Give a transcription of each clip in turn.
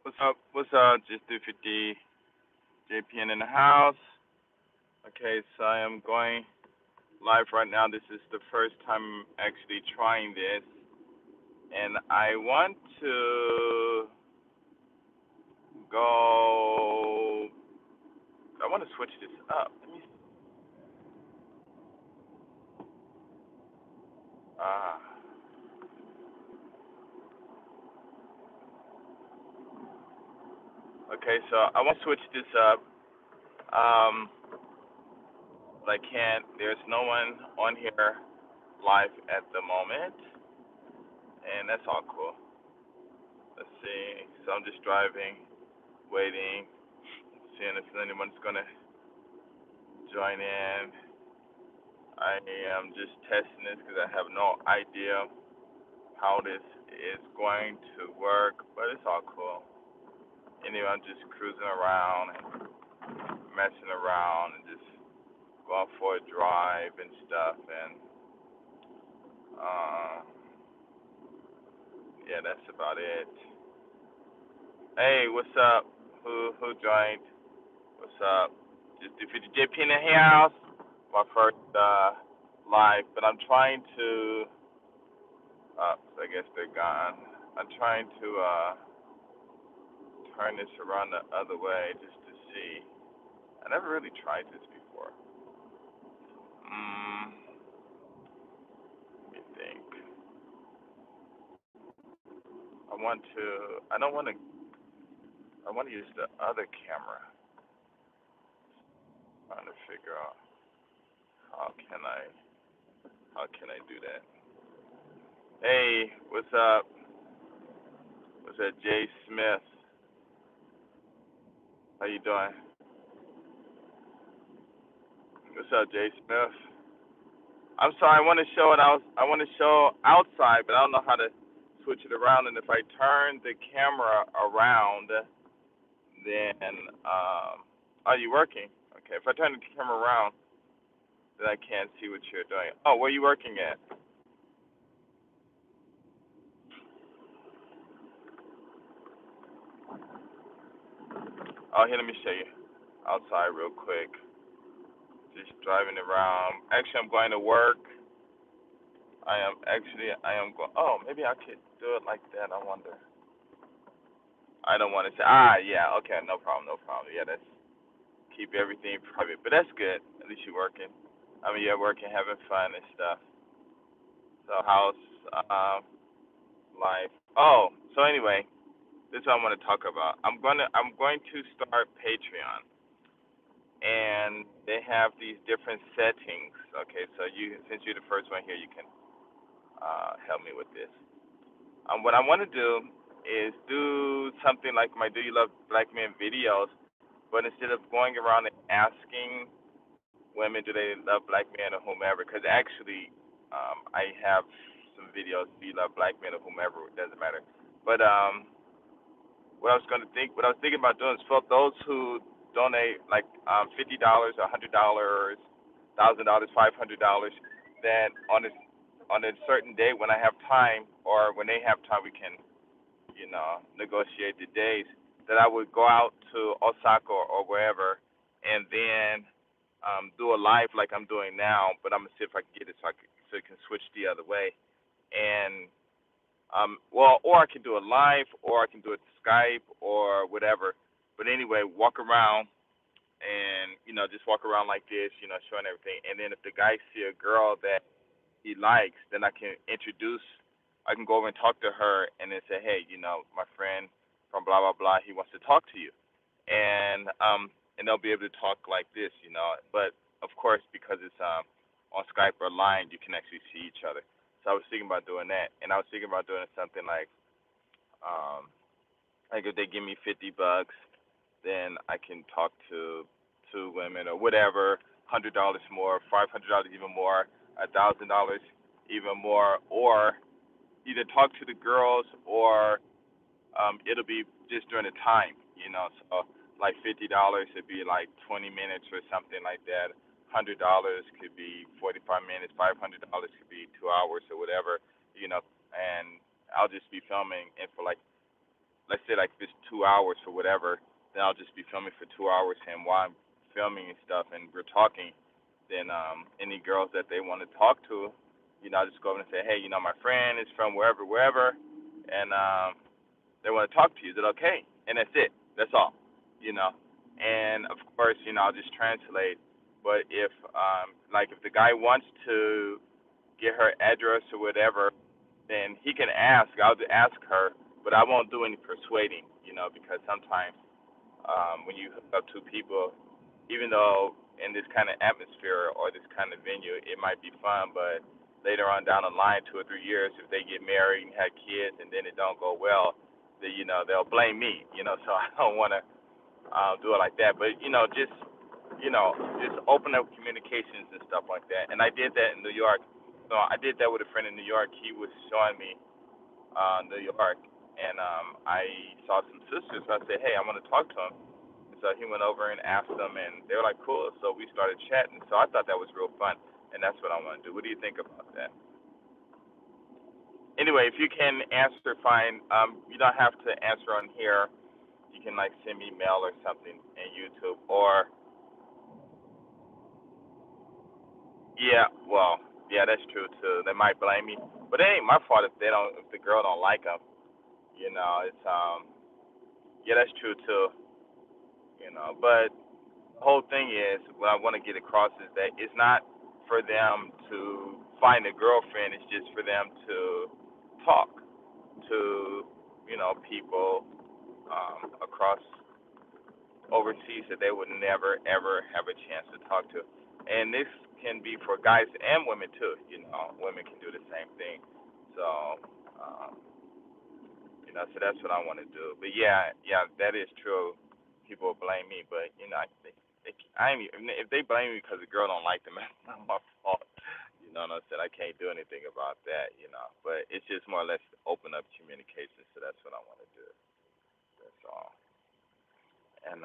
What's up? What's up? Just 250 JPN in the house. Okay, so I am going live right now. This is the first time actually trying this, and I want to go. I want to switch this up. Let me. Uh, okay, so I want to switch this up. Um, but I can't. There's no one on here live at the moment, and that's all cool. Let's see. So I'm just driving, waiting, seeing if anyone's gonna join in. I am just testing this because I have no idea how this is going to work, but it's all cool. Anyway, I'm just cruising around and messing around and just going for a drive and stuff. And uh, yeah, that's about it. Hey, what's up? Who joined? What's up? Just do 50 JP in the house. My first live, but I'm trying to. I guess they're gone. I'm trying to turn this around the other way just to see. I never really tried this before. Let me think. I want to. I don't want to. I want to use the other camera. Trying to figure out how can I. How can I do that? Hey, what's up? What's that? Jay Smith. How you doing? What's up, Jay Smith? I'm sorry. I want to show it out. I want to show outside, but I don't know how to switch it around. And if I turn the camera around, then are you working? Okay. If I turn the camera around, then I can't see what you're doing. Oh, where are you working at? Oh, here, let me show you outside real quick. Just driving around. Actually, I'm going to work. I am going. Oh, maybe I could do it like that. I wonder. I don't want to say. Yeah. Okay. No problem. No problem. Yeah, that's keep everything private. But that's good. At least you're working. I mean, you're working, having fun and stuff. So how's life? Oh, so anyway, this is what I want to talk about. I'm going to start Patreon, and they have these different settings. Okay, so you since you're the first one here, you can help me with this. What I want to do is do something like my "Do You Love Black Men" videos, but instead of going around and asking women do they love black men or whomever, because actually I have some videos do you love black men or whomever, it doesn't matter. But what I was thinking about doing is for those who donate like $50, $100, $1,000, $500, then on a certain day when I have time or when they have time, we can negotiate the days that I would go out to Osaka or wherever, and then do a live like I'm doing now. But I'm gonna see if I can get it so it can switch the other way. And or I can do it live, or I can do it Skype or whatever. But anyway, walk around and just walk around like this, showing everything. And then if the guy see a girl that he likes, then I can introduce. I can go over and talk to her, and then say, hey, my friend from blah blah blah, he wants to talk to you, and they'll be able to talk like this, But of course, because it's on Skype or line, you can actually see each other. So I was thinking about doing that, and I was thinking about doing something um, like if they give me $50, then I can talk to two women or whatever, $100 more, $500 even more, $1,000 even more, or either talk to the girls or it'll be just during the time, So like $50 would be like 20 minutes or something like that. $100 could be 45 minutes. $500 could be 2 hours or whatever, And I'll just be filming, and for like let's let's say like if it's 2 hours or whatever, then I'll just be filming for 2 hours, and while I'm filming and stuff, and we're talking, then any girls that they want to talk to, I just go over and say, hey, my friend is from wherever, wherever, and they want to talk to you. Is it okay? And that's it. That's all. You know. And of course, I'll just translate. But if like if the guy wants to get her address or whatever, then he can ask. I'll ask her, but I won't do any persuading. Because sometimes when you hook up two people, even though in this kind of atmosphere or this kind of venue, it might be fun, but later on down the line, 2 or 3 years, if they get married and have kids and then it don't go well, then they'll blame me. So I don't want to do it like that. But just open up communications and stuff like that. And I did that in New York. So I did that with a friend in New York. He was showing me New York, and I saw some sisters. So I said, hey, I want to talk to him. So he went over and asked them, and they were like, cool. So we started chatting. So I thought that was real fun, and that's what I want to do. What do you think about that? Anyway, if you can answer, fine. You don't have to answer on here. You can like send me mail or something in YouTube, or yeah, well, yeah, that's true too. They might blame me, but it ain't my fault if the girl don't like them. It's yeah, that's true too. But the whole thing is, what I want to get across is that it's not for them to find a girlfriend. It's just for them to talk to, people across overseas that they would never ever have a chance to talk to. And this can be for guys and women too. Women can do the same thing. So, um, so that's what I want to do. But yeah, yeah, that is true. People blame me, but I ain't even, if they blame me because the girl don't like them, that's not my fault. And I said I can't do anything about that. But it's just more or less open up communication. So that's what I want to do. That's all. And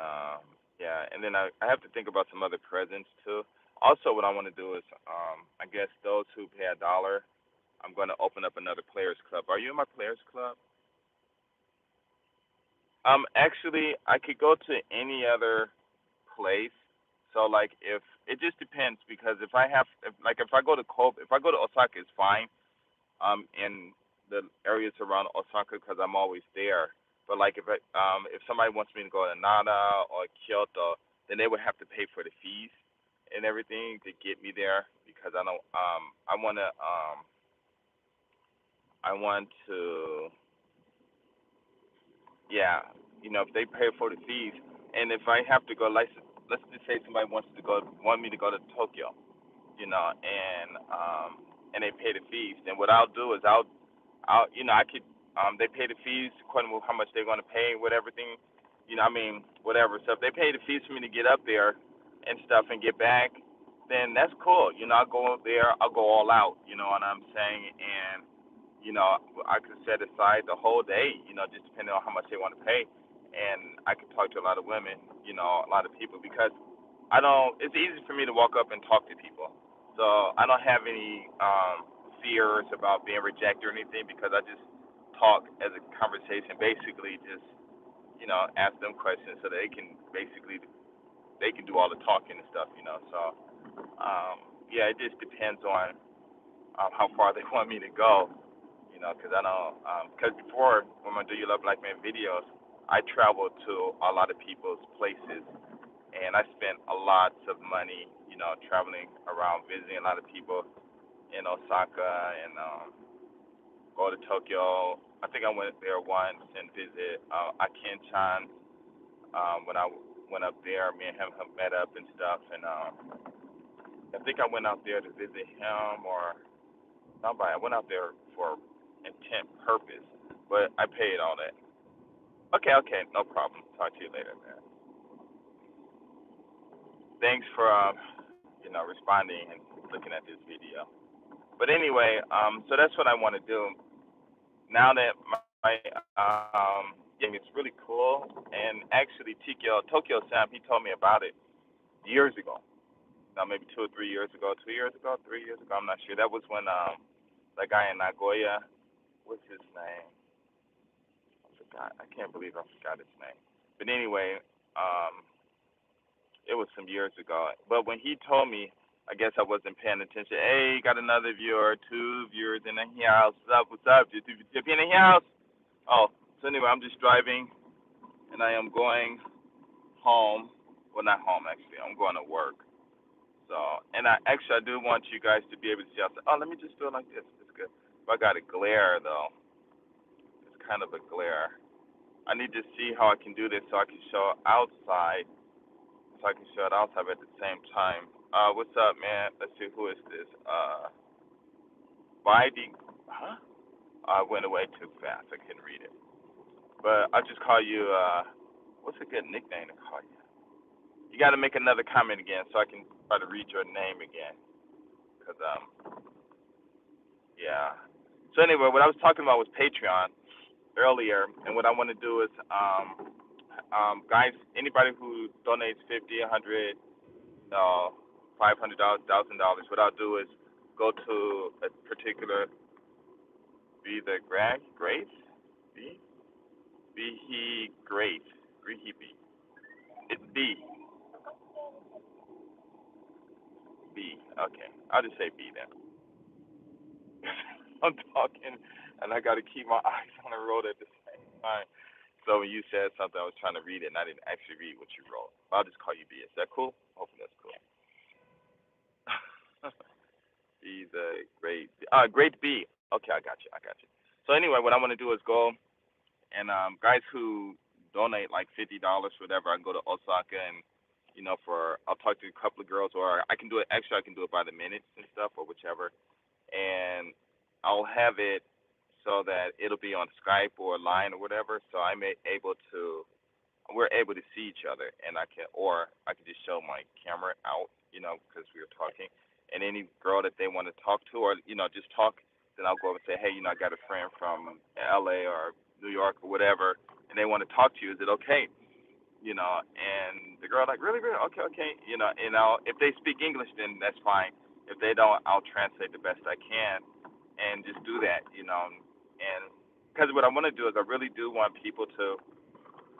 yeah, and then I have to think about some other presents too. Also, what I want to do is, I guess those who pay $1, I'm going to open up another players club. Are you in my players club? Actually, I could go to any other place. So like, if it just depends, because if I go to Kobe, if I go to Osaka, it's fine. In the areas around Osaka, because I'm always there. But like, if somebody wants me to go to Nara or Kyoto, then they would have to pay for the fees and everything to get me there, because I don't I want to, yeah, if they pay for the fees, and if I have to go, like, let's just say somebody want me to go to Tokyo, and they pay the fees, then what I'll do is I could, they pay the fees according to how much they're going to pay with everything, I mean, whatever. So if they pay the fees for me to get up there and stuff and get back, then that's cool. I'll go up there, I'll go all out, you know what I'm saying? And, I could set aside the whole day, just depending on how much they want to pay. And I could talk to a lot of women, a lot of people, because it's easy for me to walk up and talk to people. So I don't have any fears about being rejected or anything, because I just talk as a conversation, basically just, ask them questions so they can do all the talking and stuff. So, yeah, it just depends on how far they want me to go, because I don't, because before, when I do Your Love Black Man videos, I traveled to a lot of people's places, and I spent a lot of money, traveling around, visiting a lot of people in Osaka, and go to Tokyo. I think I went there once and visit Akin-chan. When I went up there, me and him have met up and stuff, and I think I went out there to visit him or somebody. I went out there for intent purpose, but I paid all that. Okay, okay, no problem. Talk to you later, man. Thanks for responding and looking at this video. But anyway, so that's what I want to do. Now that my game is really cool, and actually Tokyo Sam, he told me about it years ago. Now maybe 2 or 3 years ago, 2 years ago, 3 years ago. I'm not sure. That was when that guy in Nagoya, what's his name? I God, I can't believe I forgot his name. But anyway, um, it was some years ago. But when he told me, I guess I wasn't paying attention. Hey, got another viewer, two viewers in the house. What's up? What's up? You in the house? Oh, so anyway, I'm just driving, and I am going home. Well, not home actually. I'm going to work. So, and I do want you guys to be able to see. I said, oh, let me just do it like this. It's good. But I got a glare though. It's kind of a glare. I need to see how I can do this so I can show outside, so I can show it outside at the same time. What's up, man? Let's see, who is this? Biding, huh? I went away too fast. I couldn't read it. But I'll just call you, what's a good nickname to call you? You got to make another comment again so I can try to read your name again. Cause yeah. So anyway, what I was talking about was Patreon earlier, and what I want to do is, guys, anybody who donates 50, 100, $500, $1,000, what I'll do is go to a particular, be the Grace, be he great, be he be. It's B. Okay, I'll just say B then. I'm talking, and I got to keep my eyes on the road at the same time. So when you said something, I was trying to read it, and I didn't actually read what you wrote. I'll just call you B. Is that cool? Hopefully that's cool. He's a great B. Okay, I got you. I got you. So anyway, what I want to do is go and guys who donate like $50, whatever, I can go to Osaka and for I'll talk to a couple of girls, or I can do it. Actually, I can do it by the minutes and stuff, or whichever, and I'll have it so that it'll be on Skype or line or whatever, so I'm able to we're able to see each other, and I can just show my camera out, because we were talking, and any girl that they want to talk to, or just talk, then I'll go over and say, hey, I got a friend from L.A. or New York or whatever, and they want to talk to you. Is it okay? And the girl like, really, really, okay, okay, if they speak English, then that's fine. If they don't, I'll translate the best I can, and just do that, and because what I want to do is I really do want people to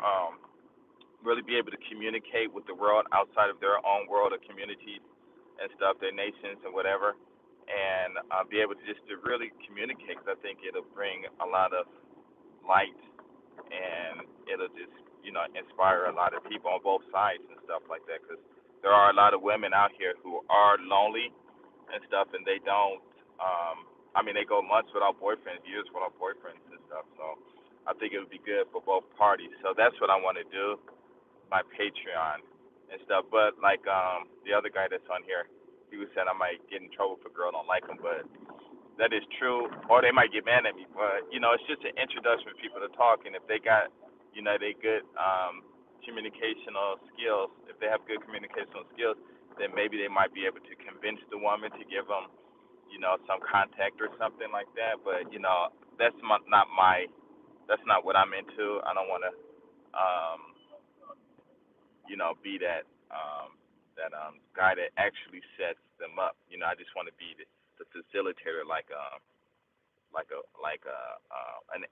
um, really be able to communicate with the world outside of their own world or communities and stuff, their nations and whatever, and be able to just to really communicate. Because I think it'll bring a lot of light, and it'll just inspire a lot of people on both sides and stuff like that. Because there are a lot of women out here who are lonely and stuff, and they don't. I mean, they go months without boyfriends, years without boyfriends and stuff. So I think it would be good for both parties. So that's what I want to do, my Patreon and stuff. But like the other guy that's on here, he was saying I might get in trouble if a girl don't like him, but that is true, or they might get mad at me. But it's just an introduction for people to talk, and if they got they good communicational skills, if they have good communicational skills, then maybe they might be able to convince the woman to give them some contact or something like that. But that's not what I'm into. I don't want to um be that guy that actually sets them up. I just want to be the facilitator, an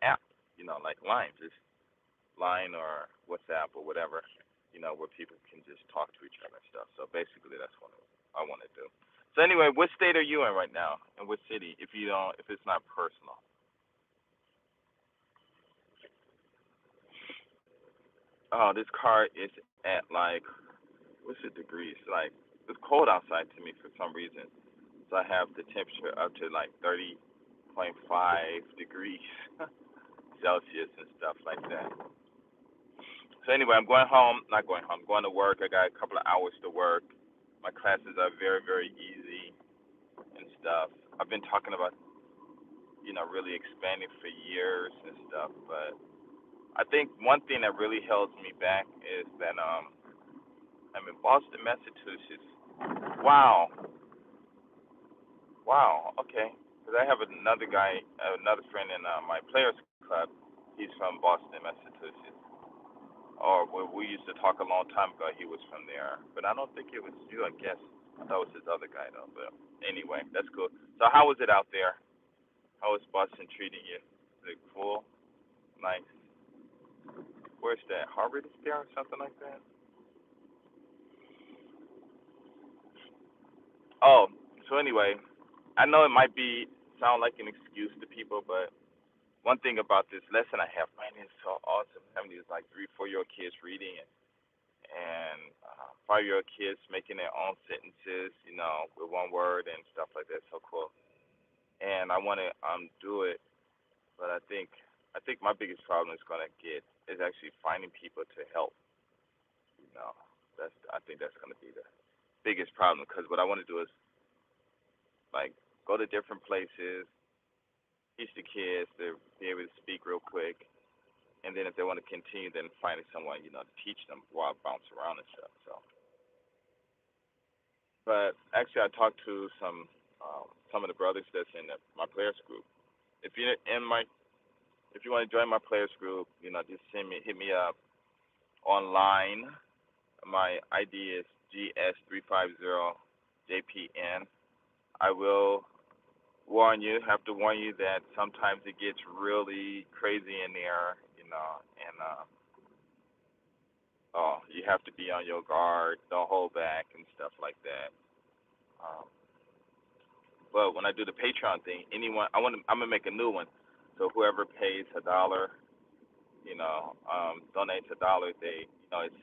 app, like Line, just Line or WhatsApp or whatever, where people can just talk to each other and stuff. So basically, that's what I want to do. So anyway, what state are you in right now, and what city? If it's not personal. Oh, this car is at like, what's the degrees? Like, it's cold outside to me for some reason. So I have the temperature up to like 30.5 degrees Celsius and stuff like that. So anyway, I'm going home. Not going home. I'm going to work. I got a couple of hours to work. My classes are very, very easy and stuff. I've been talking about, really expanding for years and stuff. But I think one thing that really holds me back is that I'm in Boston, Massachusetts. Wow. Wow. Okay. Because I have another friend in my players club. He's from Boston, Massachusetts. Or we used to talk a long time ago. He was from there, but I don't think it was you. I guess I thought it was his other guy though. But anyway, that's cool. So how was it out there? How was Boston treating you? Is it cool? Nice. Where's that? Harvard is there or something like that? Oh, so anyway, I know it might be sound like an excuse to people, but one thing about this lesson I have, man, is so awesome. Having these like 3, 4 year old kids reading it, and 5 year old kids making their own sentences, with one word and stuff like that. So cool. And I want to do it, but I think my biggest problem is gonna get is actually finding people to help. You know, I think that's gonna be the biggest problem because what I want to do is like go to different places, teach the kids to be able to speak real quick, and then if they want to continue, then finding someone to teach them while I bounce around and stuff. So, but actually, I talked to some of the brothers that's in my players group. If you're in my if you want to join my players group, just hit me up online. My ID is GS350JPN. I will have to warn you that sometimes it gets really crazy in there, and oh, you have to be on your guard, don't hold back, and stuff like that. Um, but when I do the Patreon thing, I'm gonna make a new one. So whoever pays $1, donates $1, it's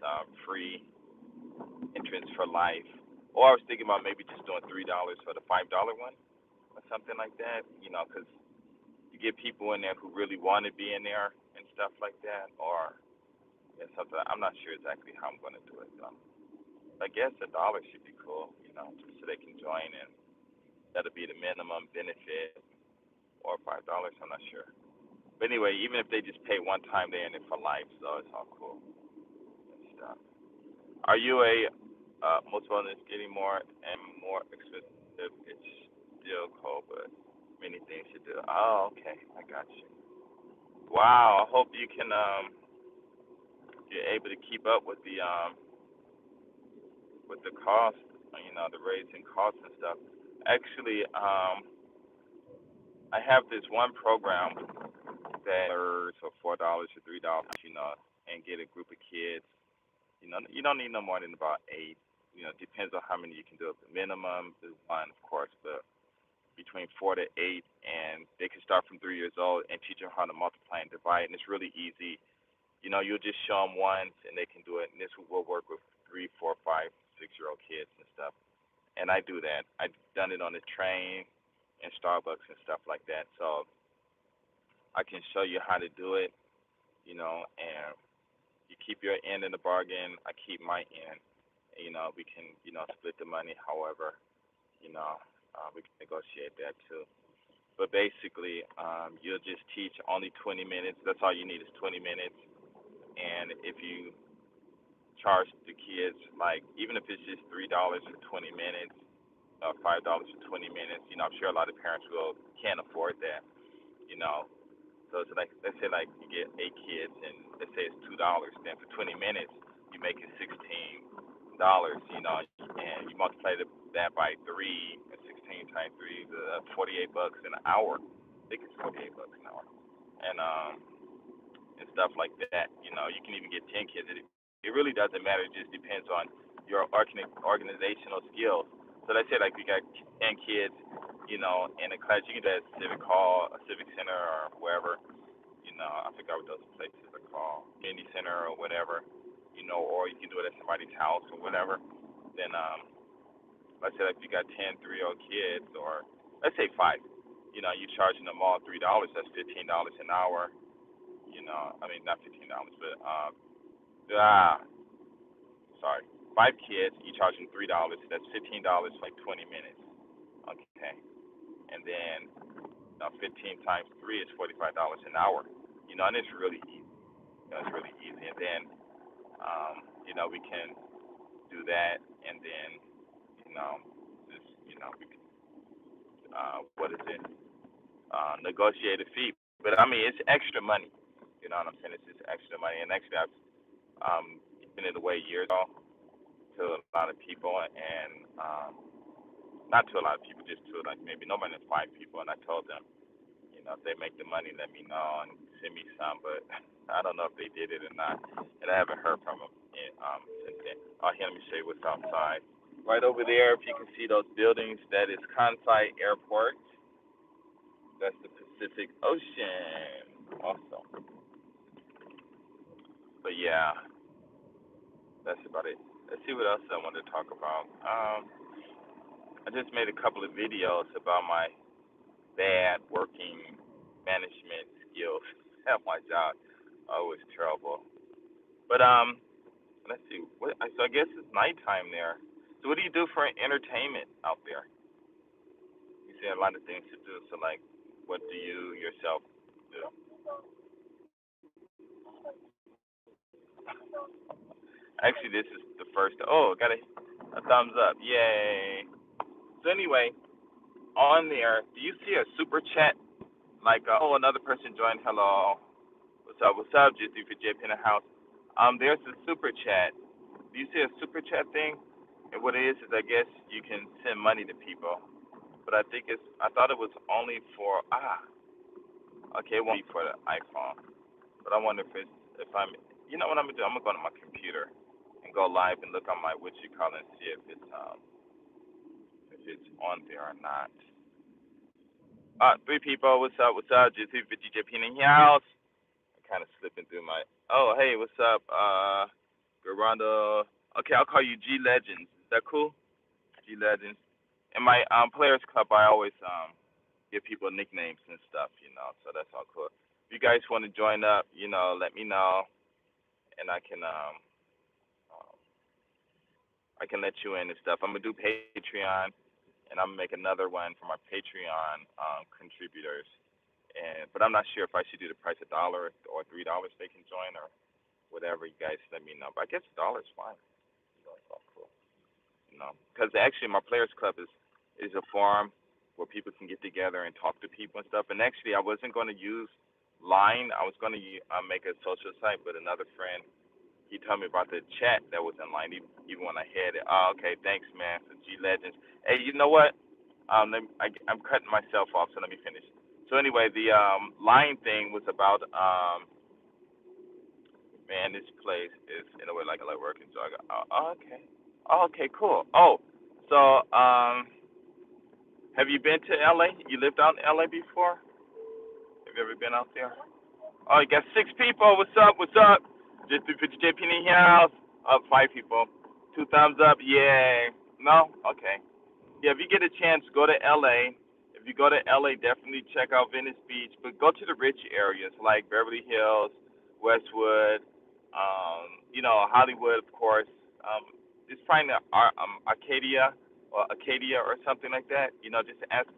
free entrance for life. Or I was thinking about maybe just doing $3 for the $5 one or something like that, because you get people in there who really want to be in there and stuff like that, or something. I'm not sure exactly how I'm going to do it. I guess $1 should be cool, just so they can join, and that'll be the minimum benefit, or $5. I'm not sure. But anyway, even if they just pay one time, they're in it for life, so it's all cool and stuff. Are you a most wellness getting more and more expensive? It's still cold, but many things to do. Oh, okay, I got you. Wow, I hope you can you're able to keep up with the cost, the rates and costs and stuff. Actually, I have this one program that for $4 or $3, and get a group of kids. You don't need no more than about 8. Depends on how many you can do. The minimum is one, of course, but between 4 to 8, and they can start from 3 years old and teach them how to multiply and divide, and it's really easy. You'll just show them once, and they can do it. And this will work with 3, 4, 5, 6 year old kids and stuff. And I do that. I've done it on the train and Starbucks and stuff like that. So I can show you how to do it, and you keep your end in the bargain. I keep my end. We can, split the money. However, we can negotiate that too. But basically, you'll just teach only 20 minutes. That's all you need is 20 minutes. And if you charge the kids, like, even if it's just $3 for 20 minutes, $5 for 20 minutes, I'm sure a lot of parents can't afford that, you know. So it's like, let's say like you get 8 kids, and let's say it's $2. Then for 20 minutes, you make it $16, and you multiply that by three, and 16 times three, $48 an hour. I think it's $48 an hour, and stuff like that. You can even get 10 kids. It really doesn't matter. It just depends on your organizational skills. So let's say like we got 10 kids, in a class. You can do it at a civic hall, a civic center, or wherever. I forgot what those places are called, community center or whatever. Or you can do it at somebody's house or whatever. Then let's say like you got 10 3-year-old kids, or let's say five. You're charging them all $3. That's $15 an hour. I mean not $15, but ah, sorry, 5 kids. You charging $3. That's $15 for like 20 minutes. Okay, and then 15 times three is $45 an hour. And it's really easy. It's really easy. And then we can do that, and then just we can what is it? Negotiate a fee. But I mean, it's extra money. You know what I'm saying? It's just extra money. And actually, I've given it away years ago to a lot of people, and not to a lot of people, just to like maybe no more than 5 people. And I told them, if they make the money, let me know. And send me some, but I don't know if they did it or not, and I haven't heard from them since then. Oh, here, let me show you what's outside. Right over there, if you can see those buildings, that is Kansai Airport. That's the Pacific Ocean. Awesome. But yeah, that's about it. Let's see what else I want to talk about. I just made a couple of videos about my bad working management skills at my job. Oh, it was terrible. But let's see. So I guess it's nighttime there. So what do you do for entertainment out there? You see a lot of things to do. So like, what do you yourself do? Actually, this is the first. Oh, got a thumbs up. Yay! So anyway, on there, do you see a super chat? Like, oh, another person joined. Hello. What's up? What's up? Just for JP in the house. There's a super chat. Do you see a super chat thing? And what it is I guess you can send money to people. But I thought it was only for okay, it won't be for the iPhone. But I wonder if I'm, you know what I'm gonna do? I'm gonna go to my computer and go live and look on my what you call it and see if it's on there or not. Three people. What's up? What's up? Just for DJP in the house. I'm kind of slipping through my. Oh, hey, what's up? Garanda. Okay, I'll call you G Legends. Is that cool? G Legends. In my players club, I always give people nicknames and stuff, so that's all cool. If you guys want to join up, let me know, and I can let you in and stuff. I'm gonna do Patreon, and I'm gonna make another one for my Patreon contributors. But I'm not sure if I should do the price $1 or $3 they can join or whatever. You guys let me know. But I guess $1 is fine. It's all cool. Because actually my players club is a forum where people can get together and talk to people and stuff. And actually, I wasn't going to use Line. I was going to make a social site, but another friend, he told me about the chat that was in Line, even when I had it. Oh, okay, thanks, man, for G Legends. Hey, you know what? I'm cutting myself off, so let me finish. So anyway, the Line thing was about, man, this place is in a way like I like working. So I go, okay. Oh, okay, cool. Oh, so have you been to LA? You lived out in LA before? Have you ever been out there? Oh, you got 6 people. What's up? What's up? Just to put your JP in the house. 5 people. 2 thumbs up. Yay. No? Okay. Yeah, if you get a chance, go to LA. If you go to LA, definitely check out Venice Beach. But go to the rich areas like Beverly Hills, Westwood, Hollywood, of course. Just find Arcadia or something like that. Just ask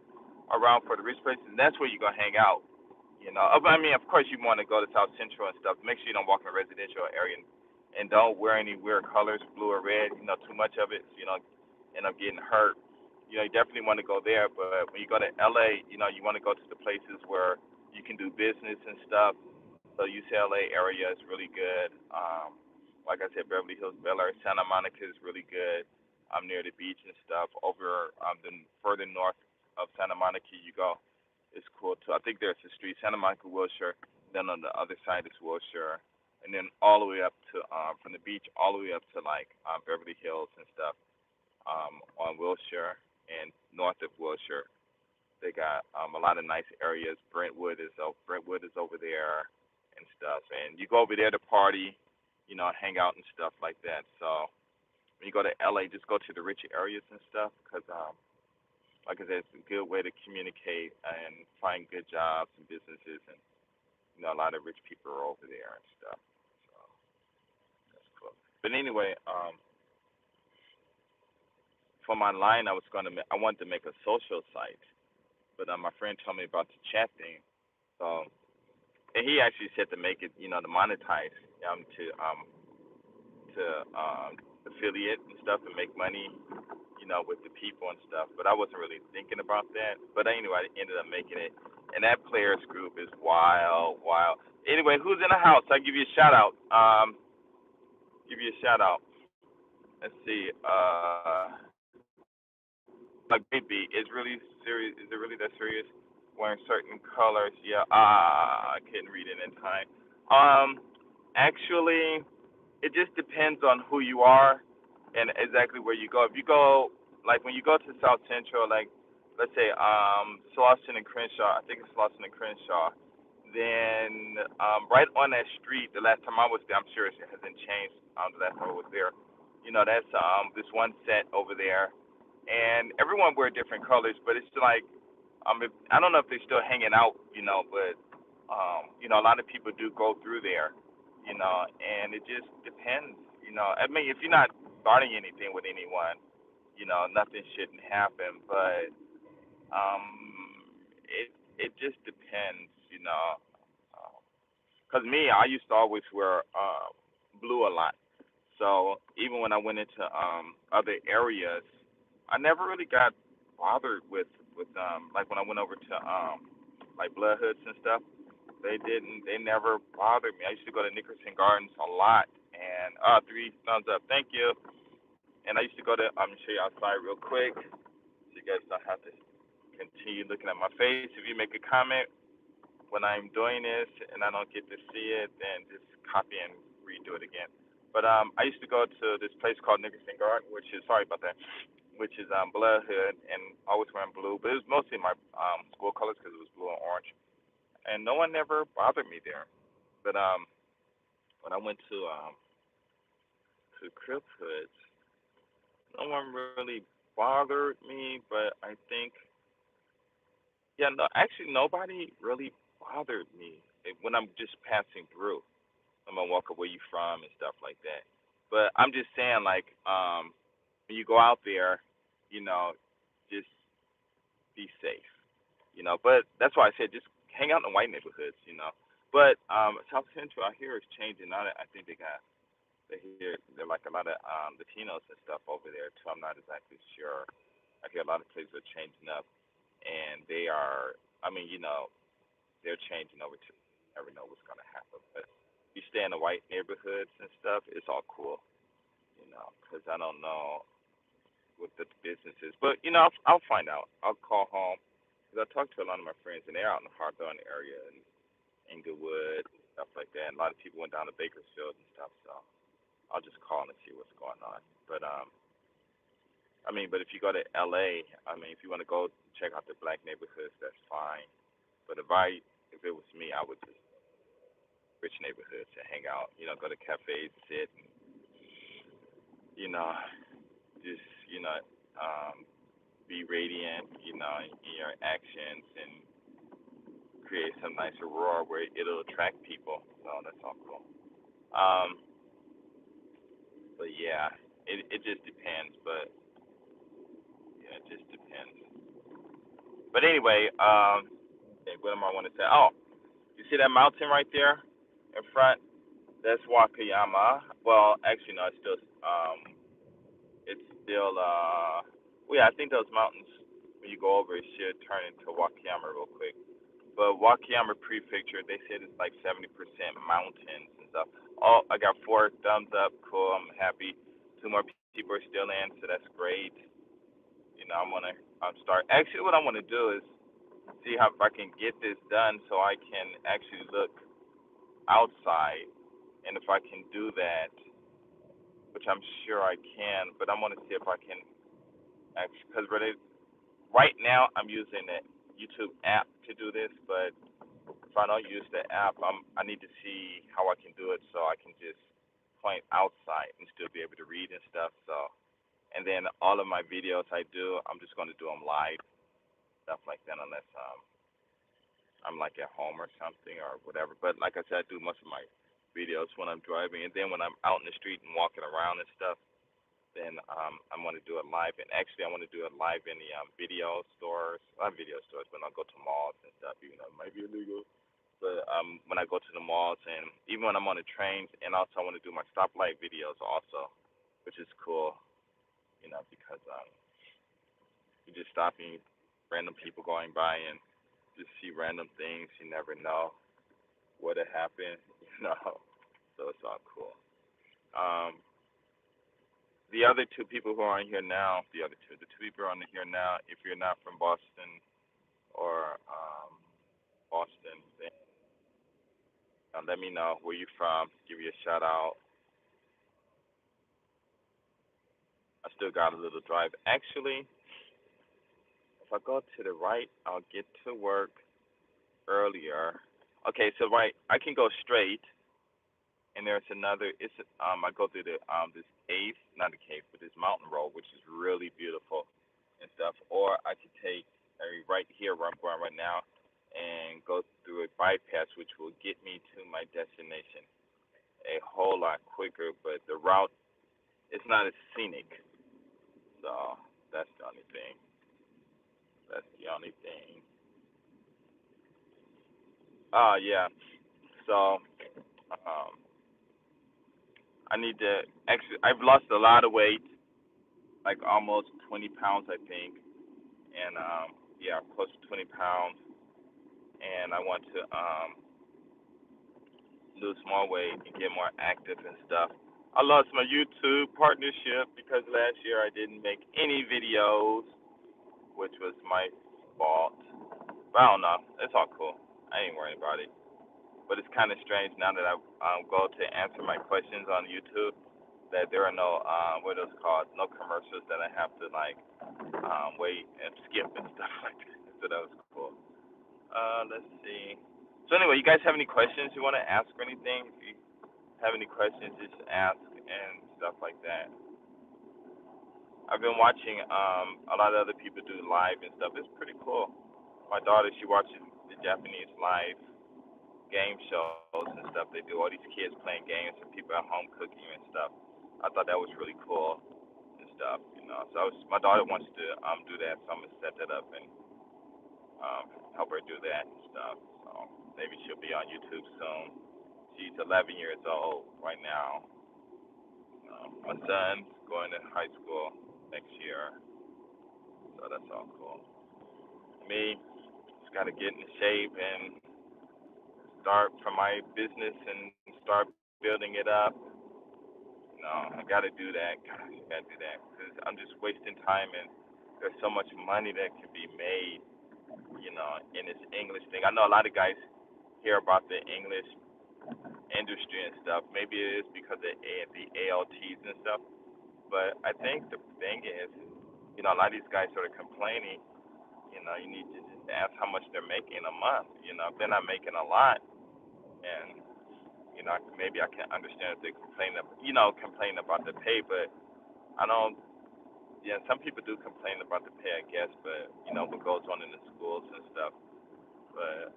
around for the rich places, and that's where you're gonna hang out. I mean, of course, you want to go to South Central and stuff. Make sure you don't walk in a residential area, and don't wear any weird colors, blue or red. Too much of it, end up getting hurt. You definitely want to go there. But when you go to LA, you want to go to the places where you can do business and stuff. So UCLA area is really good. Like I said, Beverly Hills, Bel Air, Santa Monica is really good. I'm near the beach and stuff. Over the further north of Santa Monica you go, it's cool too. I think there's a street, Santa Monica, Wilshire. Then on the other side is Wilshire, and then all the way up to from the beach all the way up to like Beverly Hills and stuff on Wilshire and north of Wilshire. They got a lot of nice areas. Brentwood is over there and stuff. And you go over there to party, hang out and stuff like that. So when you go to LA, just go to the rich areas and stuff because, like I said, it's a good way to communicate and find good jobs and businesses. And, a lot of rich people are over there and stuff. So that's cool. But anyway, for my line, I wanted to make a social site. But my friend told me about the chat thing. So, and he actually said to make it, to monetize, to affiliate and stuff and make money, with the people and stuff. But I wasn't really thinking about that. But anyway, I ended up making it. And that players group is wild, wild. Anyway, who's in the house? I give you a shout out. Give you a shout out. Let's see. Like baby, is really serious? Is it really that serious? wearing certain colors. Yeah, I couldn't read it in time. Um, Actually, it just depends on who you are and exactly where you go. If you go, like when you go to South Central, like let's say Slauson and Crenshaw, I think it's Slauson and Crenshaw, then right on that street, the last time I was there, I'm sure it hasn't changed. The last time I was there, that's this one set over there, and everyone wear different colors, but it's like I don't know if they're still hanging out, but a lot of people do go through there, and it just depends, I mean, if you're not starting anything with anyone, nothing shouldn't happen, but it just depends, because me, I used to always wear blue a lot. So even when I went into other areas, I never really got bothered with like when I went over to like Blood Hoods and stuff. They never bothered me. I used to go to Nickerson Gardens a lot, and three thumbs up, thank you. And I used to go to show you outside real quick, so you guys don't have to continue looking at my face. If you make a comment when I'm doing this and I don't get to see it, then just copy and redo it again. But I used to go to this place called Nickerson Garden, which is sorry about that, which is Blood Hood, and always wearing blue. But it was mostly my school colors because it was blue and orange, and no one ever bothered me there. But when I went to Crip Hoods, no one really bothered me. But I think yeah, no, actually nobody really bothered me when I'm just passing through. I'm gonna walk up where you from and stuff like that. But I'm just saying, like, when you go out there, you know, just be safe, But that's why I said just hang out in the white neighborhoods, But South Central, I hear is changing. Now that I think they hear they're like a lot of Latinos and stuff over there too. I'm not exactly sure. I hear a lot of places are changing up, and they are. I mean, they're changing over to. Never know what's gonna happen, but you stay in the white neighborhoods and stuff, it's all cool, because I don't know what the business is, but I'll find out. I'll call home because I talked to a lot of my friends and they're out in the Hawthorne area and Inglewood stuff like that. And a lot of people went down to Bakersfield and stuff, so I'll just call and see what's going on. But I mean, but if you go to LA, I mean, if you want to go check out the black neighborhoods, that's fine. But if it was me, I would just rich neighborhoods and hang out. Go to cafes, sit, and you know, just be radiant, in your actions and create some nice aurora where it'll attract people. So that's all cool. Um, but yeah, it just depends. But yeah, it just depends. But anyway, okay, what am I want to say? Oh, you see that mountain right there in front? That's Wakayama. Well, actually, no, it's still. Well, yeah, I think those mountains when you go over it should turn into Wakayama real quick. But Wakayama Prefecture, they said it's like 70% mountains and stuff. Oh, I got four thumbs up. Cool. I'm happy. Two more people are still in, so that's great. I'm gonna start. Actually, what I want to do is see how if I can get this done, so I can actually look outside, and if I can do that, which I'm sure I can. But I want to see if I can actually, because right now I'm using the YouTube app to do this, but if I don't use the app, I need to see how I can do it so I can just point outside and still be able to read and stuff. So, and then all of my videos I do, I'm just going to do them live, stuff like that, unless I'm like at home or something or whatever. But like I said, I do most of my videos when I'm driving, and then when I'm out in the street and walking around and stuff, then I'm going to do it live. And actually, I want to do it live in the video stores, not video stores, but I'll go to malls and stuff, even though it might be illegal. But when I go to the malls and even when I'm on the trains, and also I want to do my stoplight videos also, which is cool, because you just stopping random people going by and just see random things. You never know what'll happen, So it's all cool. Um, the other two people who are on here now, the two people who are on here now, if you're not from Boston or Boston, then let me know where you're from. Give you a shout out. I still got a little drive. Actually, if I go to the right, I'll get to work earlier. Okay, so right, I can go straight, and there's another. It's I go through the this cave, not a cave, but this mountain road, which is really beautiful and stuff. Or I could take right here where I'm going right now, and go through a bypass, which will get me to my destination a whole lot quicker. But the route it's not as scenic, so that's the only thing. That's the only thing. Yeah. So um, I need to actually. I've lost a lot of weight, like almost 20 pounds, I think, and yeah, close to 20 pounds. And I want to lose more weight and get more active and stuff. I lost my YouTube partnership because last year I didn't make any videos, which was my fault. But I don't know. It's all cool. I ain't worried about it. But it's kind of strange now that I go to answer my questions on YouTube that there are no what are those called? No commercials that I have to like wait and skip and stuff like that. So that was cool. Let's see. So anyway, you guys have any questions you want to ask or anything? If you have any questions, just ask and stuff like that. I've been watching a lot of other people do live and stuff. It's pretty cool. My daughter, she watches the Japanese live game shows and stuff. They do all these kids playing games and people at home cooking and stuff. I thought that was really cool and stuff, you know. So my daughter wants to do that, so I'm gonna set that up and help her do that and stuff. So maybe she'll be on YouTube soon. She's 11 years old right now. My son's going to high school next year, so that's all cool. Me, just gotta get in shape and start from my business and start building it up. I gotta do that. Gosh, I gotta do that because I'm just wasting time and there's so much money that can be made, in this English thing. I know a lot of guys hear about the English industry and stuff. Maybe it is because of the ALTs and stuff. But I think the thing is, a lot of these guys that are complaining, you need to just ask how much they're making a month. If they're not making a lot, and maybe I can understand if they complain about the pay, but I don't. Yeah, some people do complain about the pay, I guess, but what goes on in the schools and stuff. But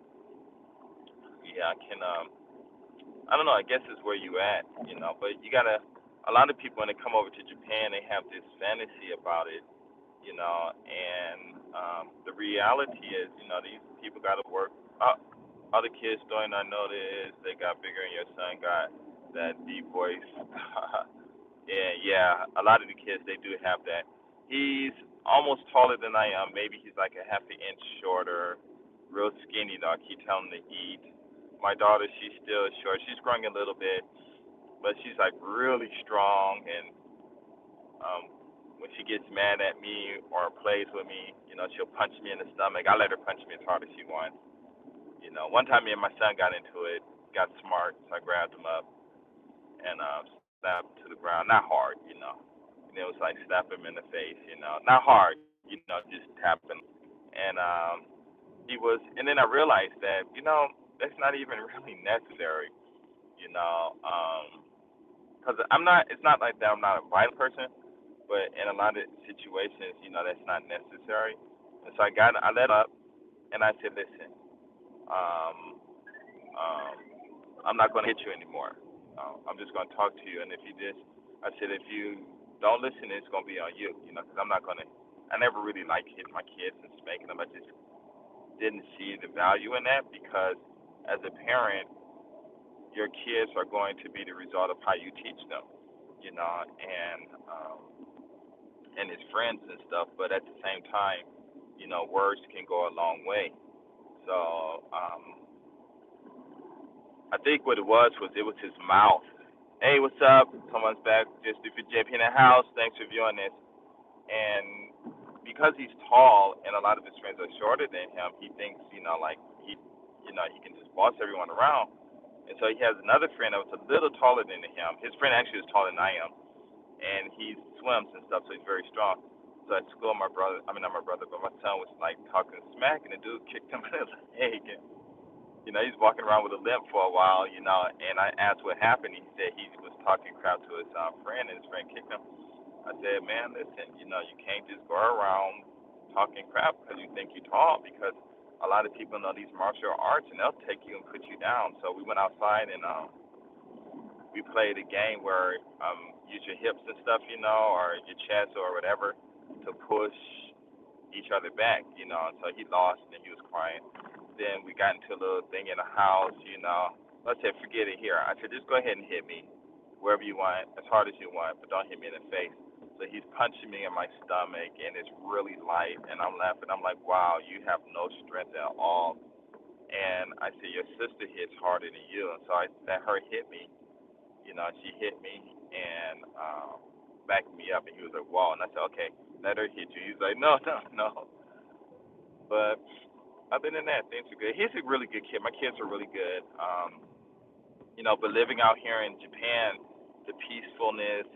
yeah, I can. I don't know. I guess it's where you at, But you gotta. A lot of people when they come over to Japan, they have this fantasy about it, and the reality is, these people got to work. Other kids doing I noticed they got bigger, and your son got that deep voice. Yeah, a lot of the kids they do have that. He's almost taller than I am. Maybe he's like a half an inch shorter, real skinny though. I keep telling him to eat. My daughter, she's still short. She's growing a little bit, but she's like really strong. And um, when she gets mad at me or plays with me, she'll punch me in the stomach. I let her punch me as hard as she wants. One time me and my son got into it, got smart, so I grabbed him up and slapped to the ground. Not hard. And it was like slap him in the face. Not hard. Just tapping. And and then I realized that, that's not even really necessary. You know, because I'm not. It's not like that. I'm not a violent person, but in a lot of situations, that's not necessary. And so I let up, and I said, listen, um, um, I'm not going to hit you anymore. I'm just going to talk to you, and if you just, I said, if you don't listen, it's going to be on you. Because I'm not going to. I never really liked hitting my kids and spanking them. I just didn't see the value in that because as a parent, your kids are going to be the result of how you teach them, and his friends and stuff. But at the same time, words can go a long way. So I think what it was his mouth. Hey, what's up? Someone's back. Just if you're JP in the house, thanks for viewing this. And because he's tall and a lot of his friends are shorter than him, he thinks, like he can just boss everyone around. And so he has another friend that was a little taller than him. His friend actually is taller than I am, and he swims and stuff, so he's very strong. So at school, I mean not my brother, but my son was like talking smack, and the dude kicked him in the leg. And, he's walking around with a limp for a while, and I asked what happened. He said he was talking crap to his friend, and his friend kicked him. I said, man, listen, you can't just go around talking crap because you think you're tall, because a lot of people know these martial arts and they'll take you and put you down. So we went outside and we played a game where use your hips and stuff, or your chest or whatever to push each other back, And so he lost and he was crying. Then we got into a little thing in the house. I said, forget it here. I said, just go ahead and hit me wherever you want, as hard as you want, but don't hit me in the face. So he's punching me in my stomach, and it's really light, and I'm laughing. I'm like, wow, you have no strength at all. And I said, your sister hits harder than you. And so I let her hit me. She hit me and backed me up, and he was like, wow. And I said, okay, let her hit you. He's like, no, no, no. But other than that, things are good. He's a really good kid. My kids are really good. But living out here in Japan, the peacefulness,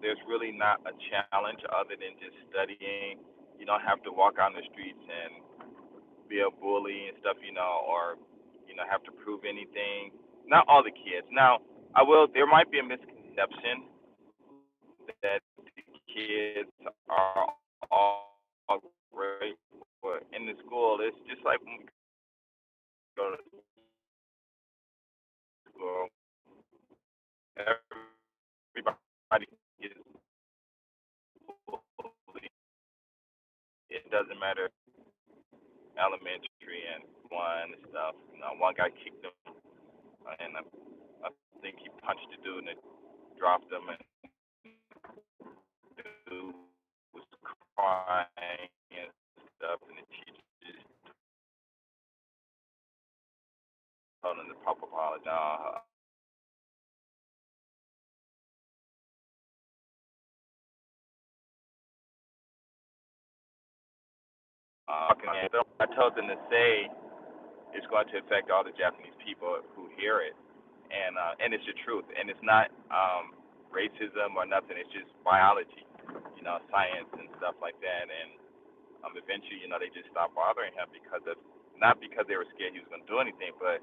there's really not a challenge other than just studying. You don't have to walk out in the streets and be a bully and stuff, or have to prove anything. Not all the kids. Now, I will. There might be a misconception that the kids are all great, but in the school, it's just like when we go to school. Everybody is bullied. It doesn't matter elementary and one and stuff. One guy kicked him, and I think he punched the dude and it dropped him, and the dude was crying and stuff, and the teacher just told him to pop apology. I told them to say it's going to affect all the Japanese people who hear it, and it's the truth, and it's not racism or nothing. It's just biology, science and stuff like that. And eventually, they just stopped bothering him because of not because they were scared he was going to do anything, but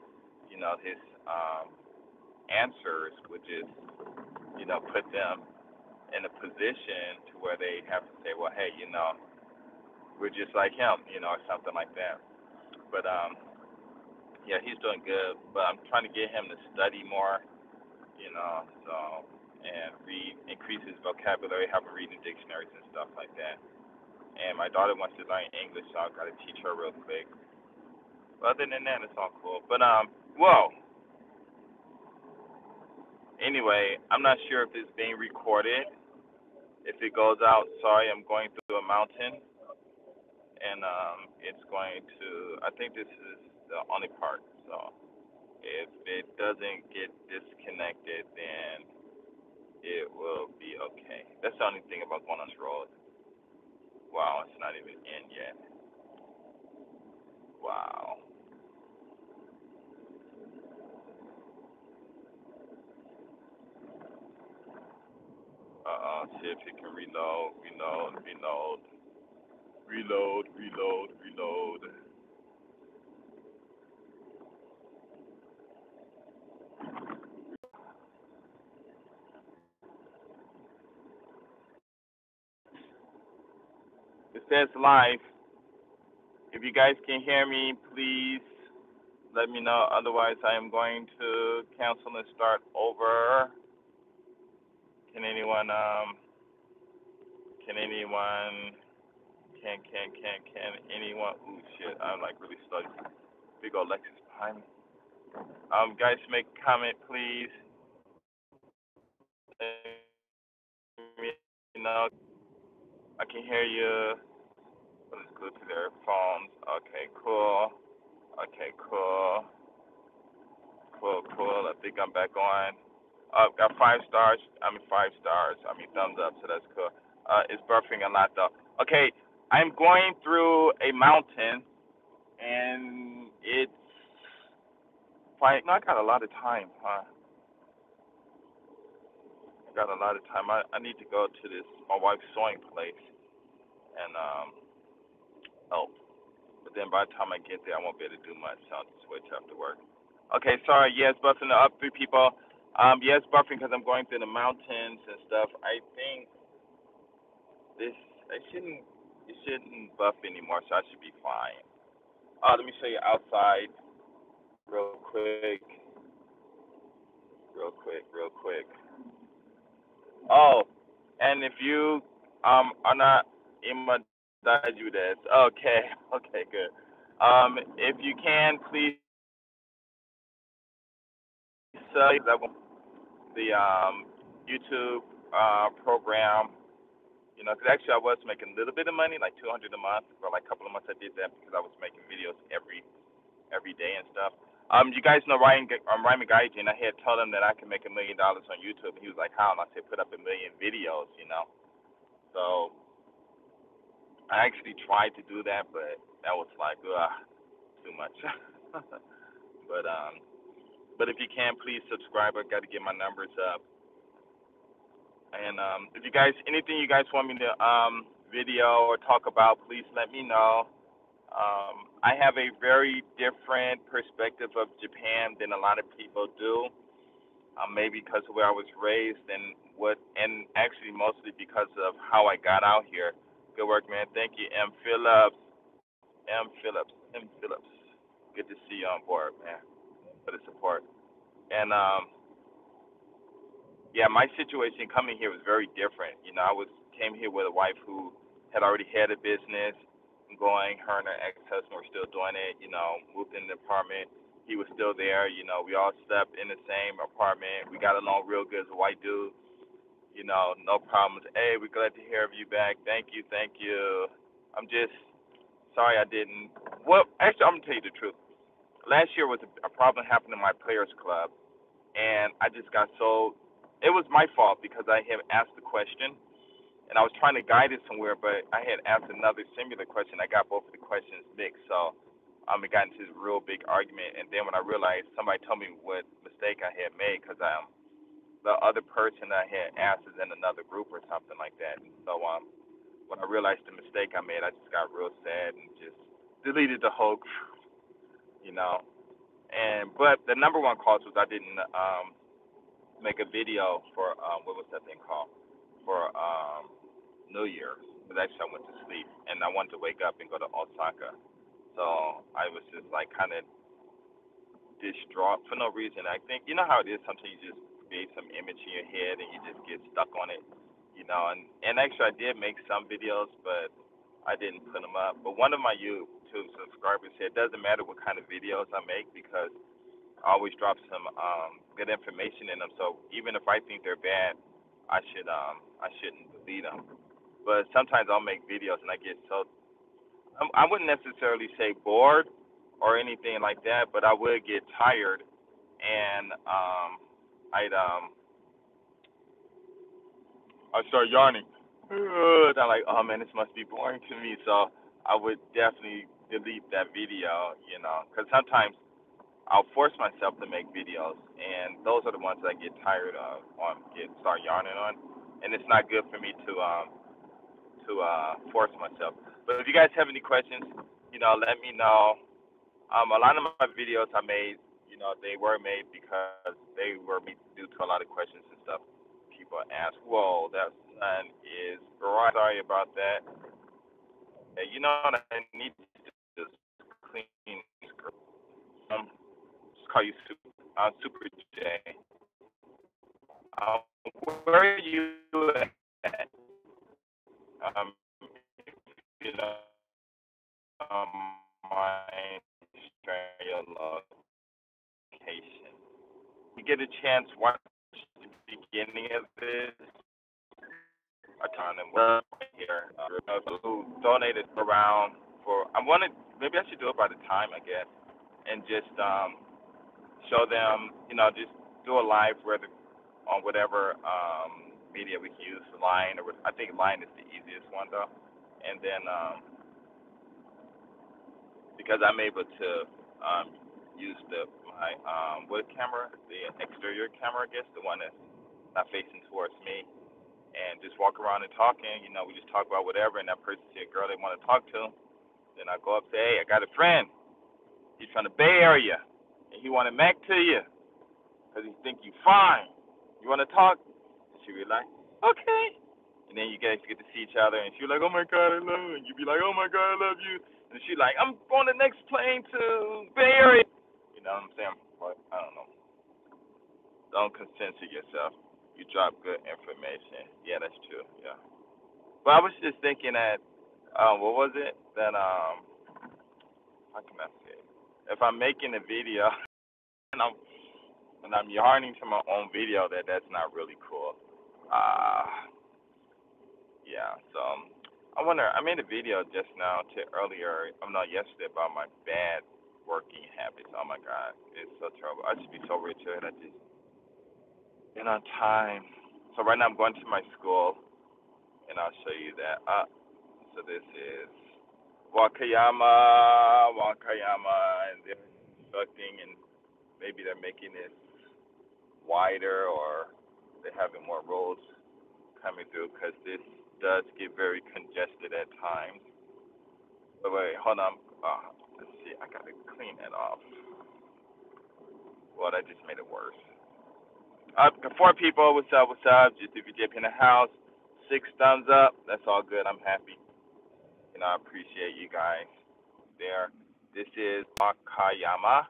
his answers would just put them in a position to where they have to say, well, hey, we're just like him, or something like that. But yeah, he's doing good. But I'm trying to get him to study more, so and read, increase his vocabulary, have him reading dictionaries and stuff like that. And my daughter wants to learn English, so I've got to teach her real quick. But other than that, it's all cool. But whoa. Anyway, I'm not sure if it's being recorded. If it goes out, sorry, I'm going through a mountain, and it's going to. I think this is the only part. So if it doesn't get disconnected, then it will be okay. That's the only thing about going on this road. Wow, it's not even in yet. Wow. See if it can reload. It says live. If you guys can hear me, please let me know. Otherwise, I am going to cancel and start over. Can anyone, can anyone, can anyone, ooh, shit, I'm like really slow. Big old Lexus behind me. Guys, make a comment, please. Let me know. I can hear you. Let's go to their phones. Okay, cool. Okay, cool. Cool. I think I'm back on. Got 5 stars. I mean 5 stars. I mean thumbs up. So that's cool. It's buffering a lot though. Okay, I'm going through a mountain, and it's fine. No, I got a lot of time, huh? I got a lot of time. I need to go to this my wife's sewing place and help. But then by the time I get there, I won't be able to do much. So I'll just wait till after work. Okay, sorry. Yes, buffing up 3 people. Yes, buffing because I'm going through the mountains and stuff. I think this it shouldn't buff anymore, so I should be fine. Let me show you outside real quick, real quick. Oh, and if you are not Ima Dajudes, okay, okay, good. If you can, please the YouTube program. You know, because actually I was making a little bit of money, like 200 a month. For like a couple of months I did that because I was making videos every day and stuff. You guys know Ryan McGuigan. I had told him that I could make $1 million on YouTube, and he was like, "How?" And I said, "Put up 1 million videos." You know, so I actually tried to do that, but that was like, too much. but um, but if you can, please subscribe. I got to get my numbers up. And if you guys, anything you guys want me to video or talk about, please let me know. I have a very different perspective of Japan than a lot of people do. Maybe because of where I was raised and actually mostly because of how I got out here. Good work, man. Thank you, M. Phillips. M. Phillips. Good to see you on board, man, for the support. And yeah, my situation coming here was very different. You know, came here with a wife who had already had a business going. Her and her ex-husband were still doing it. You know, moved in the apartment. He was still there. You know, we all slept in the same apartment. We got along real good as a white dude. You know, no problems. Hey, we're glad to hear of you back. Thank you, thank you. I'm just sorry I didn't. Well, actually, I'm gonna tell you the truth. Last year was a problem happened in my players club, and I just got so. It was my fault because I had asked the question, and I was trying to guide it somewhere, but I had asked another similar question. I got both of the questions mixed, so it got into this real big argument. And then when I realized, somebody told me what mistake I had made because the other person that I had asked is in another group or something like that. And so when I realized the mistake I made, I just got real sad and just deleted the whole group, you know. And but the number one cause was I didn't make a video for what was that thing called for New Year's. But actually I went to sleep and I wanted to wake up and go to Osaka. So I was just like kind of distraught for no reason. I think you know how it is. Sometimes you just create some image in your head and you just get stuck on it, you know. And actually, I did make some videos, but I didn't put them up. But one of my YouTube subscribers said it doesn't matter what kind of videos I make because I always drop some good information in them. So even if I think they're bad, I shouldn't delete them. But sometimes I'll make videos and I get so I wouldn't necessarily say bored or anything like that, but I would get tired and I'd start yarning. And I'm like, oh man, this must be boring to me. So I would definitely delete that video, you know, because sometimes I'll force myself to make videos, and those are the ones I get tired of, start yarning on, and it's not good for me to force myself. But if you guys have any questions, you know, let me know. A lot of my videos I made, you know, they were made because they were made due to a lot of questions and stuff people ask. Whoa, that sun is bright. Sorry about that. Hey, you know what I need to do is clean this girl. Just call you Super J. Um, where are you at? Um, you know, my Australia location. You get a chance, watch the beginning of this. A ton of work here. Who donated around for? I wanted maybe I should do it by the time I guess, and just show them. You know, just do a live whether on whatever. media we can use, Line, or I think Line is the easiest one though. And then because I'm able to use my what camera, the exterior camera, I guess, the one that's not facing towards me, and just walk around and talking. You know, we just talk about whatever, and that person see a girl they want to talk to. Then I go up and say, hey, I got a friend. He's from the Bay Area, and he want to mac to you because he think you fine. You want to talk? And she be like, okay. And then you guys get to see each other, and she be like, oh my God, I love you. And you be like, oh my God, I love you. And she like, I'm on the next plane to Bay Area. You know what I'm saying? But I don't know. Don't censor yourself. You drop good information. Yeah, that's true. Yeah. But I was just thinking that, what was it? That how can I say it? If I'm making a video and I'm yarning to my own video, that's not really cool. Yeah. So I wonder. I made a video just now to earlier. I'm not yesterday about my bad working habits. Oh my God, it's so terrible. I should be so rich at I just been on time. So right now I'm going to my school, and I'll show you that. So this is Wakayama, and they're constructing, and maybe they're making it wider, or they're having more roads coming through, because this does get very congested at times. But wait, hold on. Let's see. I gotta clean that off. Well, that just made it worse. 4 people, what's up? What's up? Just if you dip in the house, 6 thumbs up. That's all good. I'm happy. You know, I appreciate you guys there. This is Wakayama.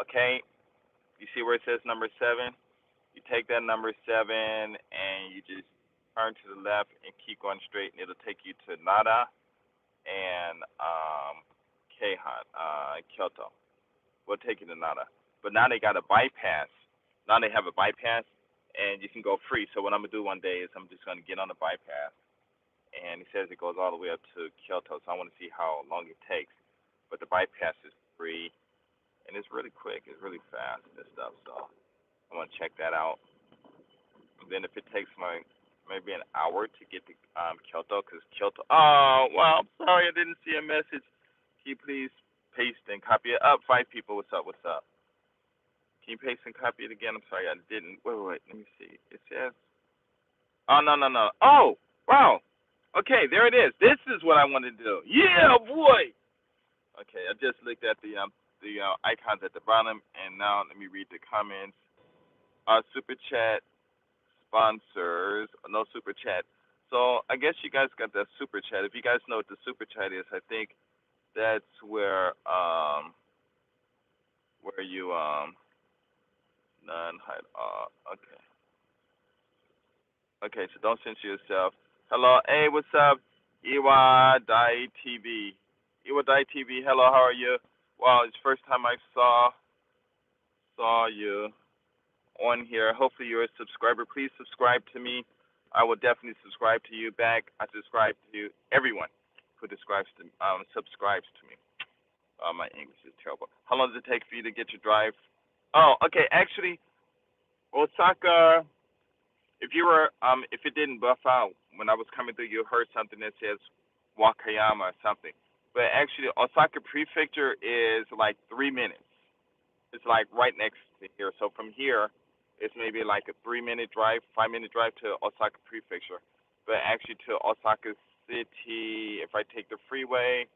Okay, you see where it says number 7? You take that number 7 and you just turn to the left and keep going straight, and it'll take you to Nara and Keihan, Kyoto. We'll take you to Nara. But now they got a bypass. Now they have a bypass, and you can go free. So what I'm gonna do one day is I'm just gonna get on the bypass, and it says it goes all the way up to Kyoto. So I want to see how long it takes. But the bypass is free, and it's really quick. It's really fast and stuff. So I want to check that out. And then if it takes maybe an hour to get to Kyoto, because Kyoto. Oh, well, I'm sorry, I didn't see a message. Can you please paste and copy it? Up, 5 people. What's up? What's up? Can you paste and copy it again? I'm sorry, I didn't. Wait. Let me see. It says. Oh, no. Oh, wow. Okay, there it is. This is what I want to do. Yeah, boy. Okay, I just looked at the icons at the bottom, and now let me read the comments. Super chat sponsors, no super chat. So I guess you guys got that super chat. If you guys know what the super chat is, I think that's where you none hide. Okay. Okay, so don't censor yourself. Hello, hey, what's up? Iwa Dai TV. Iwa Dai TV. Hello, how are you? Wow, it's the first time I saw you on here. Hopefully you're a subscriber. Please subscribe to me. I will definitely subscribe to you back. I subscribe to everyone who subscribes to me. My English is terrible. How long does it take for you to get your drive? Oh, okay. Actually, Osaka. If it didn't buff out when I was coming through, you heard something that says Wakayama or something. But actually, Osaka Prefecture is like 3 minutes. It's like right next to here. So from here, it's maybe like a 3-minute drive, 5-minute drive to Osaka Prefecture. But actually, to Osaka City, if I take the freeway,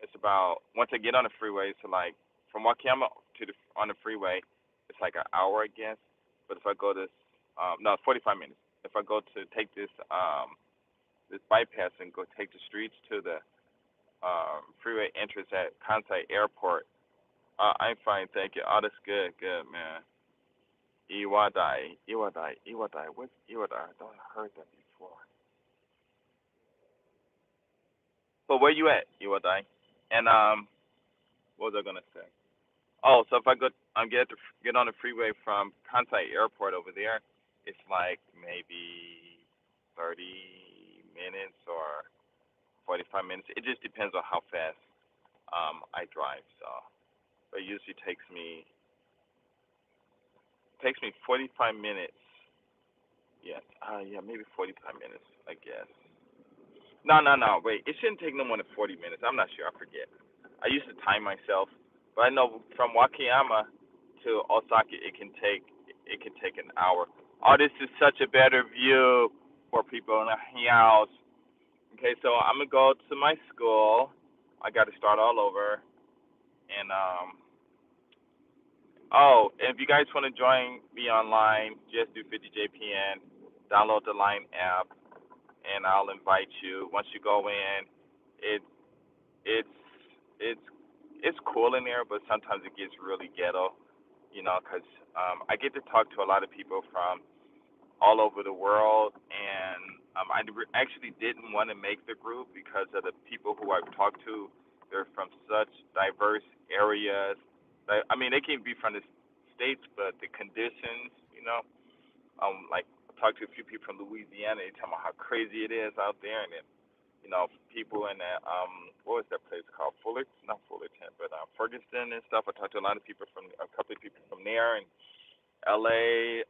it's about, once I get on the freeway, it's like from Wakayama on the freeway, it's like an hour, I guess. But if I go to 45 minutes. If I go to take this bypass and go take the streets to the freeway entrance at Kansai Airport, I'm fine, thank you. Oh, that's good, man. Iwadai. What's Iwadai? I thought I heard that before. So where you at, Iwadai? And what was I gonna say? Oh, so if I get on the freeway from Kansai Airport over there, it's like maybe 30 minutes or 45 minutes. It just depends on how fast I drive. So, but it usually takes me 45 minutes Yes. Yeah, maybe 45 minutes, I guess. No, no, no. Wait, it shouldn't take no more than 40 minutes. I'm not sure. I forget. I used to time myself, but I know from Wakayama to Osaka, it can take an hour. Oh, this is such a better view for people in the house. Okay, so I'm gonna go to my school. I got to start all over, and oh, and if you guys want to join me online, just do 50JPN. Download the Line app, and I'll invite you. Once you go in, it it's it's it's cool in there, but sometimes it gets really ghetto, because I get to talk to a lot of people from all over the world, and actually didn't want to make the group because of the people who I've talked to. They're from such diverse areas. I mean, they can be from the states, but the conditions, like I talked to a few people from Louisiana. They tell me how crazy it is out there, and then people in that what was that place called? Fullerton, not Fullerton, but Ferguson and stuff. I talked to a couple of people from there, and LA,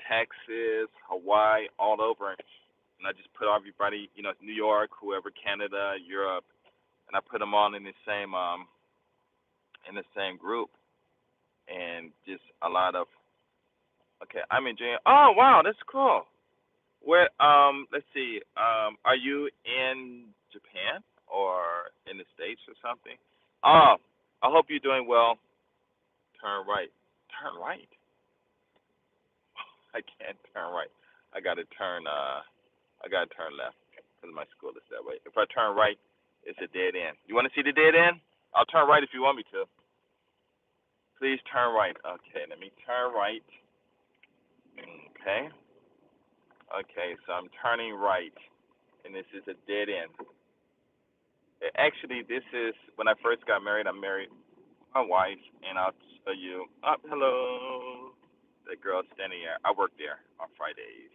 Texas, Hawaii, all over. And I just put everybody, New York, whoever, Canada, Europe, and I put them all in the same group, and just a lot of. Okay, I'm enjoying. Oh wow, that's cool. Where let's see. Are you in Japan or in the States or something? Oh, I hope you're doing well. Turn right. Turn right. I can't turn right. I gotta turn. I gotta turn left because my school is that way. If I turn right, it's a dead end. You want to see the dead end? I'll turn right if you want me to. Please turn right. Okay, let me turn right. Okay. Okay, so I'm turning right, and this is a dead end. Actually, this is when I first got married. I married my wife, and I'll show you. Oh, hello. The girl standing there. I work there on Fridays.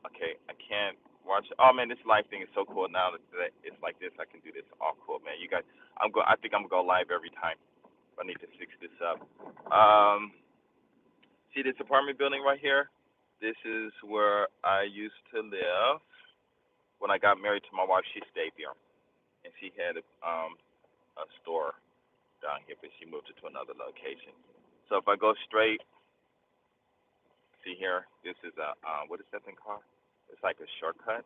Okay, I can't watch. Oh man, this live thing is so cool now that it's like this. I can do this. All cool, man. You guys, I think I'm gonna go live every time. I need to fix this up. Um, See this apartment building right here? This is where I used to live. When I got married to my wife, she stayed there, and she had a store down here, but she moved it to another location. So if I go straight, see here, this is a what is that thing called? It's like a shortcut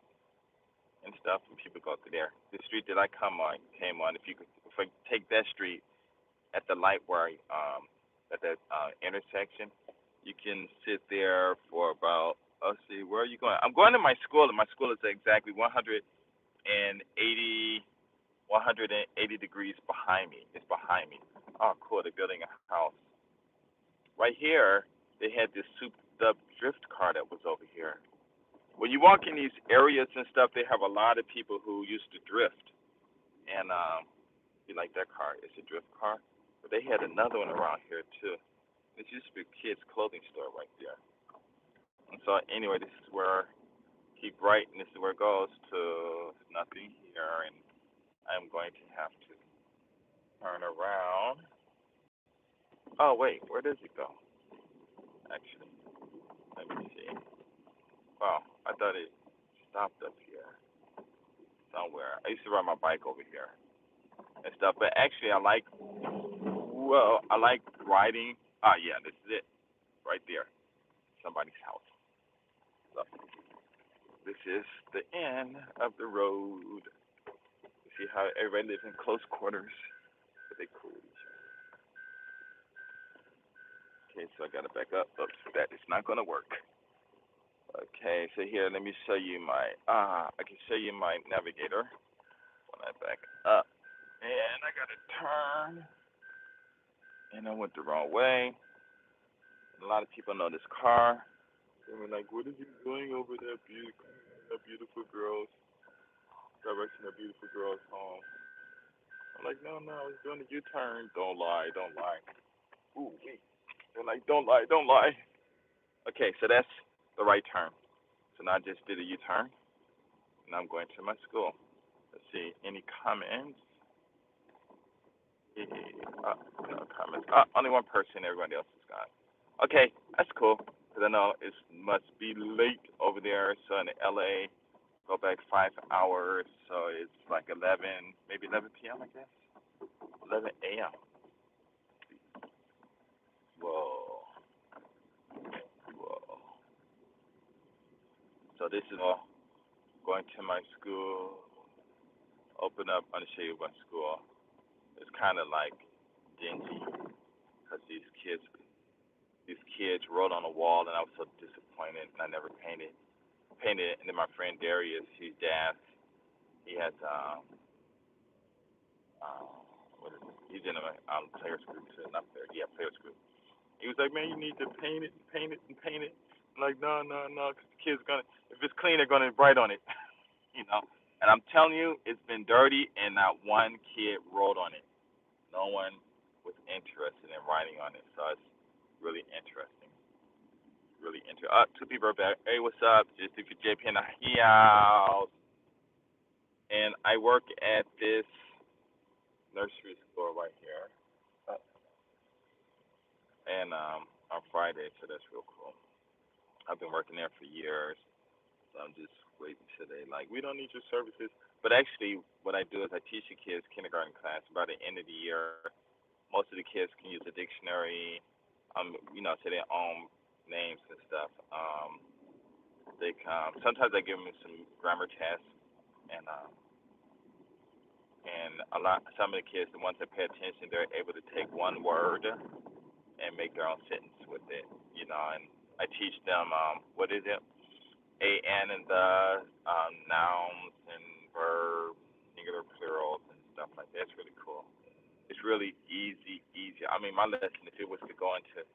and stuff, and people go through there. The street that I came on. If I take that street at the light where at that intersection, you can sit there for about. Let's see, where are you going? I'm going to my school, and my school is exactly 180 degrees behind me. It's behind me. Oh, cool. They're building a house. Right here, they had this souped up drift car that was over here. When you walk in these areas and stuff, they have a lot of people who used to drift. And you like that car? It's a drift car. But they had another one around here too. This used to be a kids' clothing store right there. And so anyway, this is where keep right, and this is where it goes to nothing here, and I'm going to have to turn around. Oh wait, where does it go? Actually, let me see. Oh, I thought it stopped up here somewhere. I used to ride my bike over here and stuff, but actually I like riding. Ah, yeah, this is it right there, somebody's house. So this is the end of the road. You see how everybody lives in close quarters, but they cool. Okay, so I gotta back up. Oops, that is not gonna work. Okay, so here, let me show you I can show you my navigator when I back up. And I gotta turn, and I went the wrong way. A lot of people know this car. They were like, "What is he doing over that beautiful girl's direction? That beautiful girl's home." I'm like, "No, no, I was doing a U-turn. Don't lie, don't lie." Ooh, wait. They're like, "Don't lie, don't lie." Okay, so that's the right turn. So now I just did a U-turn, and I'm going to my school. Let's see, any comments? No comments. Only one person. Everybody else is gone. Okay, that's cool. 'cause I know it must be late over there. So in LA, go back 5 hours, so it's like 11, maybe 11 p.m. I guess, 11 a.m. Whoa, whoa. So this is all going to my school. Open up, I'm gonna show you my school. It's kind of like dingy because these kids wrote on the wall, and I was so disappointed, and I never painted it. And then my friend Darius, he's dance. He has um, what is it? He's in a players group, so not player, yeah, players group. He was like, man, you need to paint it, paint it, and paint it. I'm like, no, no, no, because the kids gonna, if it's clean, they're gonna write on it, you know. And I'm telling you, it's been dirty, and not one kid wrote on it. No one was interested in writing on it, so it's really interesting. Really interesting. Two people are back. Hey, what's up? Just if you're JP in the house, and I work at this nursery store right here, and on Friday, so that's real cool. I've been working there for years, so I'm just waiting till they like, we don't need your services. But actually, what I do is I teach the kids kindergarten class. By the end of the year, most of the kids can use a dictionary, say their own names and stuff. They come. Sometimes I give them some grammar tests, and some of the kids, the ones that pay attention, they're able to take one word and make their own sentence with it. And I teach them what is it, a and the nouns and verbs, singular plurals and stuff like that. It's really cool. It's really easy. I mean, my lesson, if it was to go into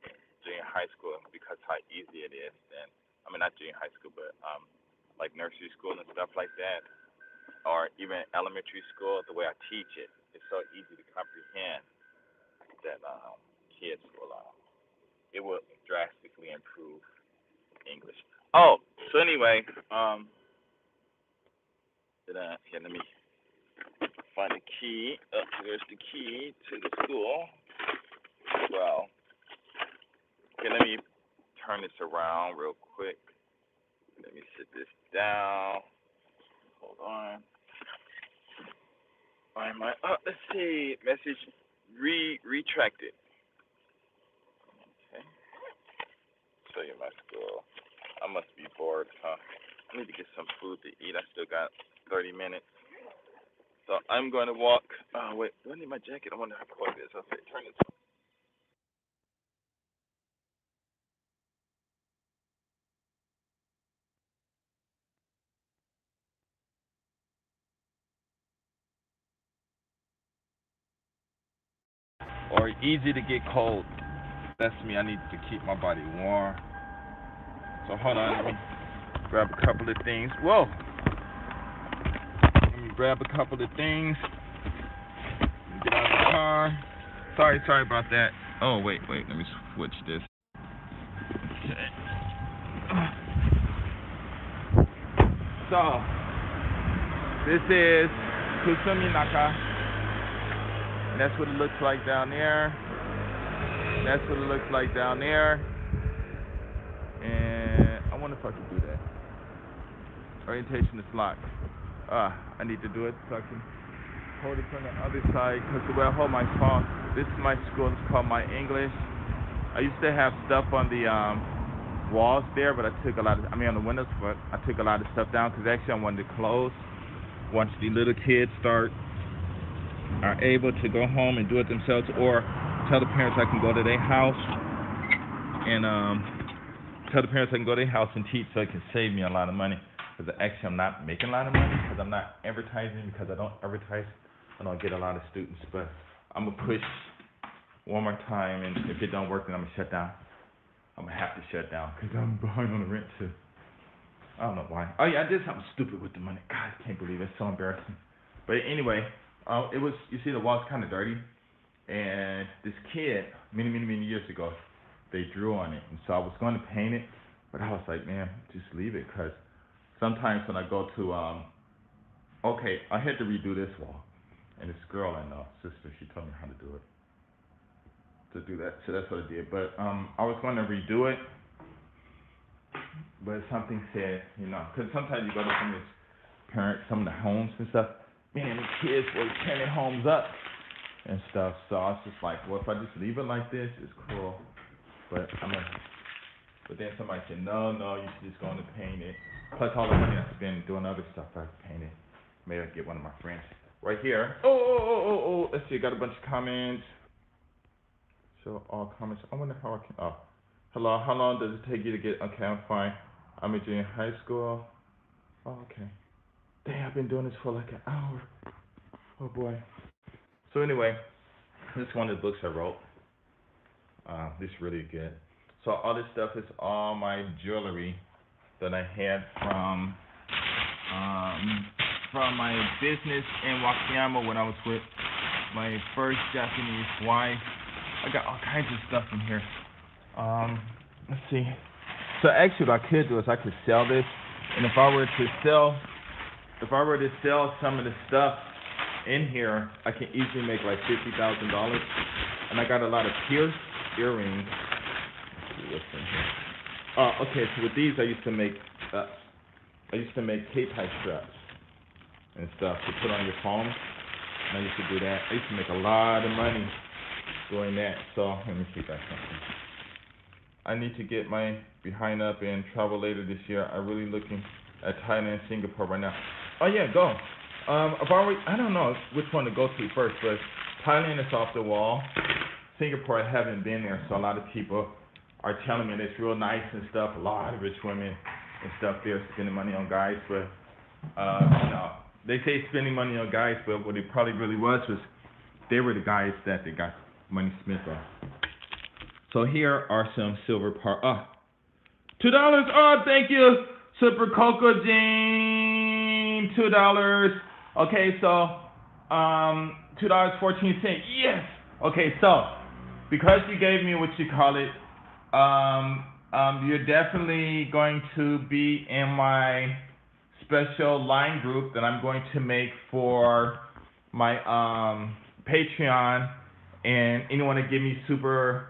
junior high school, because how easy it is, then I mean not junior high school, but like nursery school and stuff like that, or even elementary school, the way I teach it, it's so easy to comprehend that kids it will drastically improve English. Oh, so anyway, let me find the key. Here's the key to the school. Well, okay, let me turn this around real quick. Let me sit this down. Hold on. Find my let's see. Message retracted. Okay. Show you my school. I must be bored, huh? I need to get some food to eat. I still got 30 minutes. So I'm going to walk. Wait, do I need my jacket? I wonder how cold it is. Okay, turn this. Or easy to get cold. That's me. I need to keep my body warm. So hold on. Let me grab a couple of things. Whoa. Let me grab a couple of things. Get out of the car. Sorry about that. Oh, wait. Let me switch this. Okay. So, this is Kusumi Naka. And that's what it looks like down there. That's what it looks like down there. And I wonder if I can do that. Orientation is locked. I need to do it so I can hold it from the other side, because the way I hold my phone, this is my school, it's called My English. I used to have stuff on the walls there, but on the windows, but I took a lot of stuff down because actually I wanted to close once the little kids are able to go home and do it themselves, or tell the parents I can go to their house and teach, so it can save me a lot of money. Because actually I'm not making a lot of money because I'm not advertising, because I don't advertise. I don't get a lot of students, but I'm gonna push one more time, and if it don't work, then I'm gonna shut down. I'm gonna have to shut down because I'm behind on the rent too. I don't know why. Oh yeah, I did something stupid with the money. God, I can't believe it. It's so embarrassing. But anyway, it was. You see, the wall's kind of dirty, and this kid, many years ago, they drew on it, and so I was going to paint it, but I was like, man, just leave it, because sometimes when I go to I had to redo this wall, and this girl I know, sister, she told me how to do that, so that's what I did. But I was going to redo it, but something said, because sometimes you go to some of these parents, some of the homes and stuff, man, the kids were tearing their homes up and stuff. So I was just like, well, if I just leave it like this, it's cool. But but then somebody said, no, you should just go on and paint it. Plus all the money I spend doing other stuff, I paint it. Maybe I get one of my friends right here. Oh. Let's see, I got a bunch of comments. Show all comments. I wonder how I can. Oh, hello. How long does it take you to get? Okay, I'm fine. I'm a junior in high school. Oh, okay. Dang, I've been doing this for like an hour. Oh boy. So anyway, this is one of the books I wrote. This is really good. So all this stuff is all my jewelry that I had from my business in Wakayama when I was with my first Japanese wife. I got all kinds of stuff in here. Let's see. So actually, what I could do is I could sell this, and if I were to sell some of the stuff in here, I can easily make like $50,000. And I got a lot of pierced earrings. Let's see what's in here. Okay. So with these, I used to make cape tie straps and stuff to put on your phone. And I used to do that. I used to make a lot of money doing that. So let me see if that's something. I need to get my behind up and travel later this year. I'm really looking at Thailand and Singapore right now. Oh yeah, go. I don't know which one to go to first, but Thailand is off the wall. Singapore, I haven't been there, so a lot of people are telling me that it's real nice and stuff. A lot of rich women and stuff there spending money on guys, but they say spending money on guys, but what it probably really was they were the guys that they got money spent on. So here are some silver $2. Oh, thank you, Super Coco Jean. $2. Okay, so $2.14. Yes. Okay, so because you gave me what you call it, you're definitely going to be in my special line group that I'm going to make for my Patreon, and anyone that give me super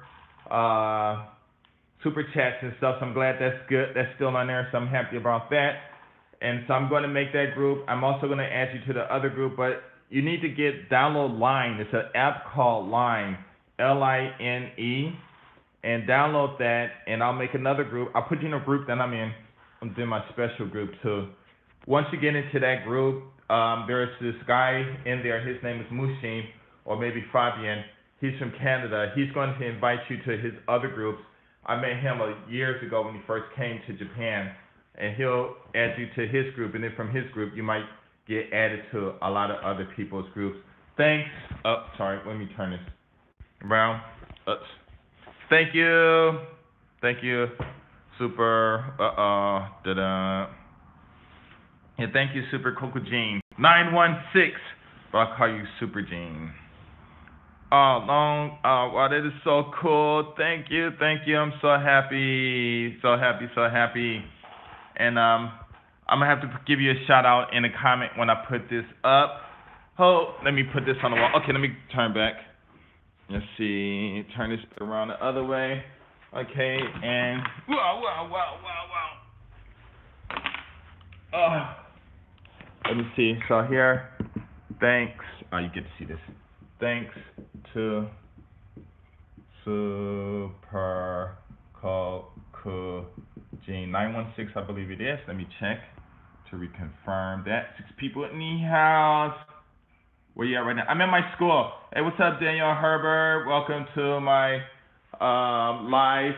chats and stuff. So I'm glad that's good. That's still on there, so I'm happy about that. And so I'm going to make that group. I'm also going to add you to the other group, but you need to download Line. It's an app called Line, Line, and download that. And I'll make another group. I'll put you in a group that I'm in. I'm doing my special group too. Once you get into that group, there's this guy in there. His name is Mushin, or maybe Fabian. He's from Canada. He's going to invite you to his other groups. I met him years ago when he first came to Japan, and he'll add you to his group, and then from his group you might get added to a lot of other people's groups. Thanks. Oh, sorry. Let me turn this around. Thank you. Super. And thank you, Super Coco Jean. 916. But I'll call you Super Jean. Wow, that is so cool. Thank you. I'm so happy. And I'm gonna have to give you a shout out in a comment when I put this up. Oh, let me put this on the wall. Okay, let me turn back. Let's see. Turn this around the other way. Okay, and wow. Oh, let me see. So here, thanks. Oh, you get to see this. Thanks to Super Coco Jean 916, I believe it is. Let me check to reconfirm that. 6 people in the house. Where you at right now? I'm at my school. Hey, what's up, Daniel Herbert? Welcome to my live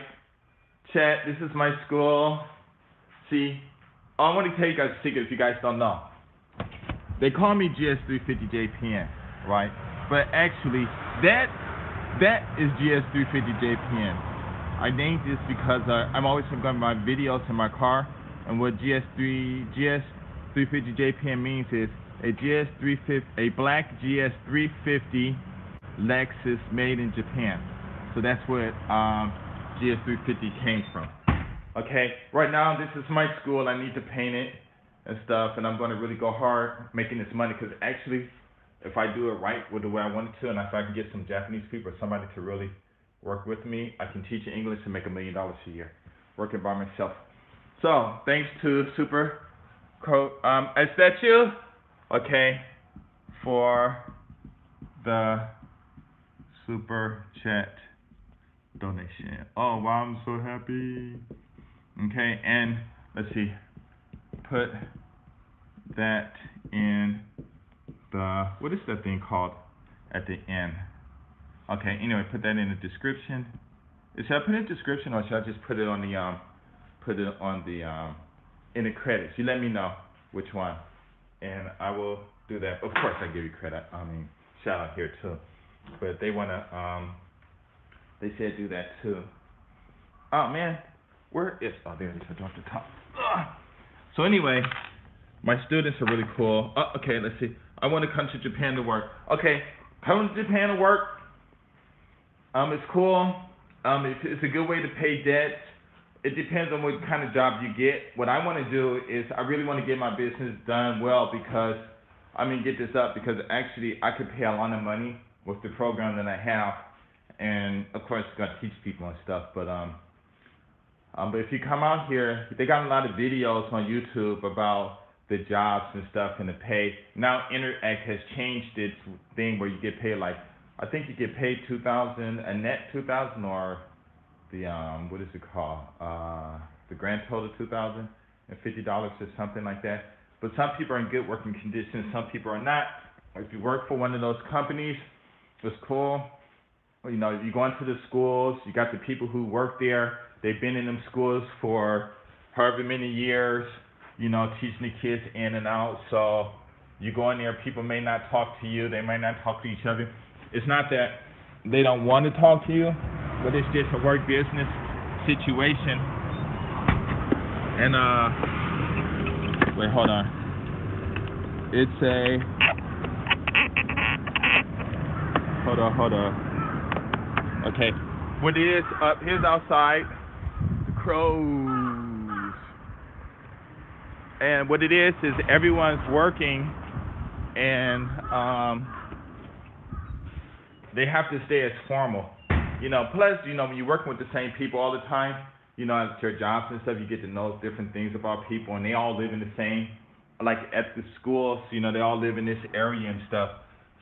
chat. This is my school. See, I want to tell you guys a secret if you guys don't know. They call me GS350JPN, right? But actually, that is GS350JPN. I named this because I'm always going my videos in my car, and what GS350JPN means is a black GS350 Lexus made in Japan. So that's what GS350 came from. Okay, right now this is my school. I need to paint it and stuff, and I'm going to really go hard making this money, because actually, if I do it right with the way I want it to, and if I can get some Japanese people or somebody to really work with me, I can teach English and make $1 million a year working by myself. So thanks to Super is that you? Okay, for the super chat donation. Oh wow, I'm so happy. Okay, and let's see, put that in the what is that thing called at the end? Okay, anyway, put that in the description. Should I put it in the description or should I just put it on the in the credits? You let me know which one, and I will do that. Of course, I give you credit. I mean, shout out here too. But they wanna they said do that too. Oh man, where is? Oh, there it is. I dropped the top. Ugh. So anyway, my students are really cool. Okay, let's see. I want to come to Japan to work. Okay, coming to Japan to work. It's cool. It's a good way to pay debts. It depends on what kind of job you get. What I want to do is I really want to get my business done well because get this up because actually I could pay a lot of money with the program that I have, and of course got to teach people and stuff. But if you come out here, they got a lot of videos on YouTube about the jobs and stuff and the pay. Now Interact has changed its thing where you get paid like I think you get paid 2,000 a net 2,000 or the what is it called? The grand total $2,050 or something like that. But some people are in good working conditions, some people are not. If you work for one of those companies, it's cool. You know, you go into the schools, you got the people who work there, they've been in them schools for however many years, you know, teaching the kids in and out. So you go in there, people may not talk to you, they might not talk to each other. It's not that they don't want to talk to you, but it's just a work business situation. And wait, hold on. It's a hold on. Okay, what it is up here's outside the crows, and what it is everyone's working, and they have to stay as formal. You know, plus, you know, when you're working with the same people all the time, you know, at your jobs and stuff, you get to know different things about people, and they all live in the same, like at the schools, you know, they all live in this area and stuff.